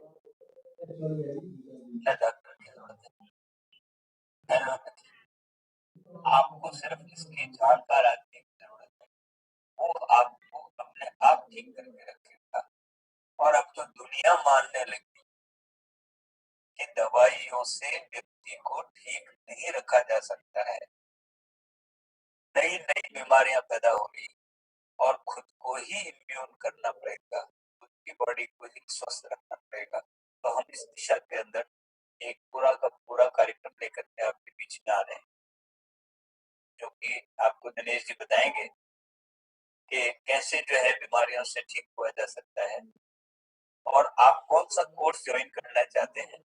न डॉक्टर की जरूरत है, आपको सिर्फ इसकी जानकार आदमी की जरूरत है। वो आपको अपने आप ठीक करके रखेगा। और अब तो दुनिया मानने लगी कि दवाइयों से व्यक्ति को ठीक नहीं रखा जा सकता है। नई नई बीमारियां पैदा हो रही और खुद को ही इम्यून करना पड़ेगा, खुद की बॉडी को ही स्वस्थ रखना पड़ेगा। तो हम इस दिशा के अंदर एक पूरा का पूरा कार्यक्रम लेकर के आपके बीच में आ रहे हैं, जो कि आपको दिनेश जी बताएंगे कि कैसे जो है बीमारियों से ठीक हुआ जा सकता है। और आप कौन सा कोर्स ज्वाइन करना चाहते हैं,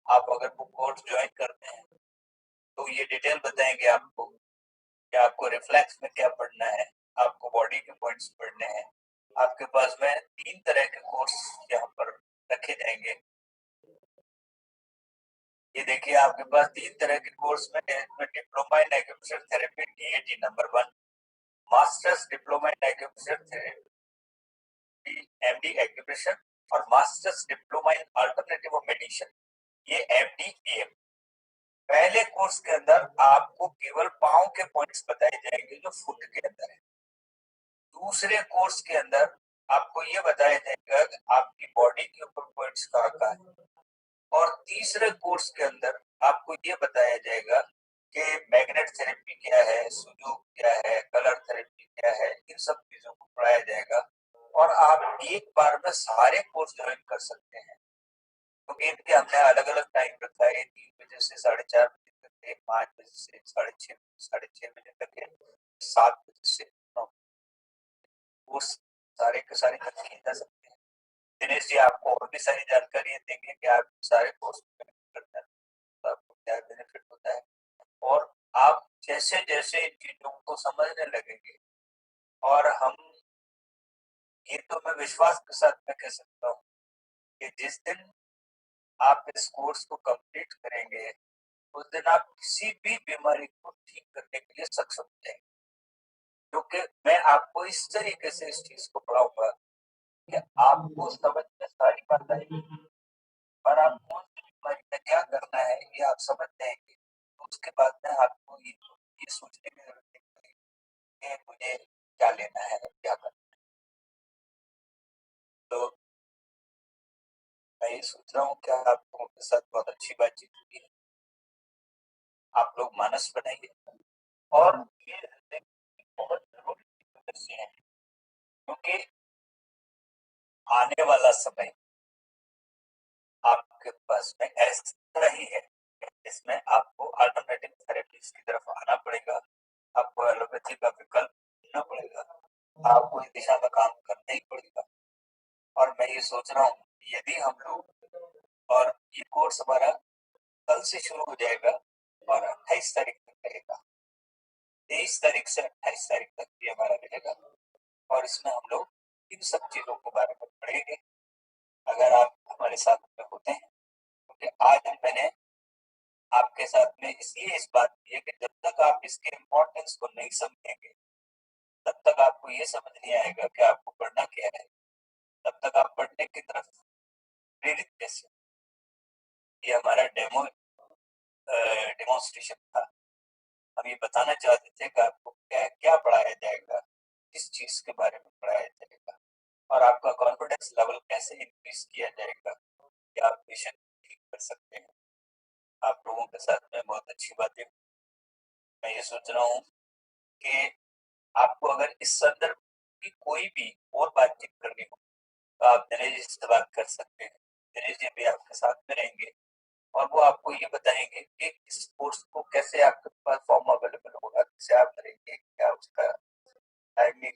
आप अगर वो कोर्स ज्वाइन करते हैं तो ये डिटेल बताएंगे आपको कि आपको रिफ्लेक्स में क्या पढ़ना है, आपको बॉडी के पॉइंट्स पढ़ने हैं। आपके पास में 3 तरह के कोर्स यहाँ पर रखे जाएंगे। ये देखिए, आपके पास 3 तरह के कोर्स में diploma in acupressure therapy DAT number 1, masters diploma in acupressure therapy MD acupressure, और masters diploma in alternative medicine, ये MD AM। पहले कोर्स के अंदर आपको केवल पांव के पॉइंट्स बताए जाएंगे जो फुट के अंदर है। दूसरे कोर्स के अंदर आपको ये बताया जाएगा कि आपकी बॉडी के ऊपर पॉइंट्स कहाँ कहाँ है। और तीसरे कोर्स के अंदर आपको ये बताया जाएगा कि मैग्नेट थेरेपी क्या है, सुजो क्या है, कलर थेरेपी क्या है, इन सब चीजों को पढ़ाया जाएगा। और आप एक बार में सारे कोर्स ज्वाइन कर सकते हैं, क्योंकि इनके हमने अलग अलग टाइम रखा है। 3 बजे से 4:30 बजे तक है, 5 बजे से 6:30 तक है, 7 बजे से 9। कोर्स सारे के सारे खत्म किए जा सकते हैं। दिनेश जी आपको और भी सारी जानकारी देंगे कि आप सारे कोर्स करते हैं तो आपको क्या बेनिफिट होता है। और आप जैसे जैसे इन चीजों को समझने लगेंगे, और हम ये तो मैं विश्वास के साथ में कह सकता हूँ कि जिस दिन आप इस कोर्स को कंप्लीट करेंगे उस दिन आप किसी भी बीमारी को ठीक करने के लिए सक्षम हो जाएंगे। क्योंकि मैं आपको इस तरीके से इस चीज को पढ़ाऊंगा कि आपको समझ में सारी बात आएगी, और आप कौन सी बीमारी में क्या करना है ये आप समझ जाएंगे। तो उसके बाद में आपको ये सोचने की जरूरत नहीं पड़ेगी कि मुझे क्या लेना है, क्या करना है। तो मैं ये सोच रहा हूँ कि आप लोगों के साथ बहुत अच्छी बातचीत हुई है। आप लोग मानस बनाइए, और ये बहुत जरूरी है, क्योंकि आने वाला समय आपके पास में ऐसा ही है इसमें आपको अल्टरनेटिव थेरेपीज की तरफ आना पड़ेगा, आपको एलोपैथी का विकल्प ढूंढना पड़ेगा, आपको इस दिशा में काम करना ही पड़ेगा। और मैं ये सोच रहा हूँ यदि हम लोग, और ये कोर्स हमारा कल से शुरू हो जाएगा, और 28 तारीख तक रहेगा। 23 तारीख से 28 तारीख तक ये हमारा रहेगा और इसमें हम लोग इन सब चीजों के बारे में पढ़ेंगे। अगर आप हमारे साथ में होते हैं, क्योंकि आज मैंने आपके साथ में इसलिए इस बात की है कि जब तक आप इसके इम्पोर्टेंस को नहीं समझेंगे तब तक आपको ये समझ नहीं आएगा कि आपको पढ़ना क्या है, तब तक आप पढ़ने की तरफ प्रेरित कैसे। ये हमारा डेमोन्स्ट्रेशन था। हम ये बताना चाहते थे कि आपको क्या क्या पढ़ाया जाएगा, किस चीज के बारे में पढ़ाया जाएगा और आपका कॉन्फिडेंस लेवल कैसे इंक्रीज किया जाएगा कि आप मिशन ठीक कर सकते हैं। आप लोगों के साथ में बहुत अच्छी बातें। मैं ये सोच रहा हूँ कि आपको अगर इस संदर्भ की कोई भी और बातचीत करनी हो तो आप दिनेश जी से बात कर सकते हैं। दिनेश जी भी आपके साथ में रहेंगे और वो आपको ये बताएंगे कि इस कोर्स को कैसे आपके पास फॉर्म अवेलेबल होगा, कैसे आप करेंगे, क्या उसका टाइमिंग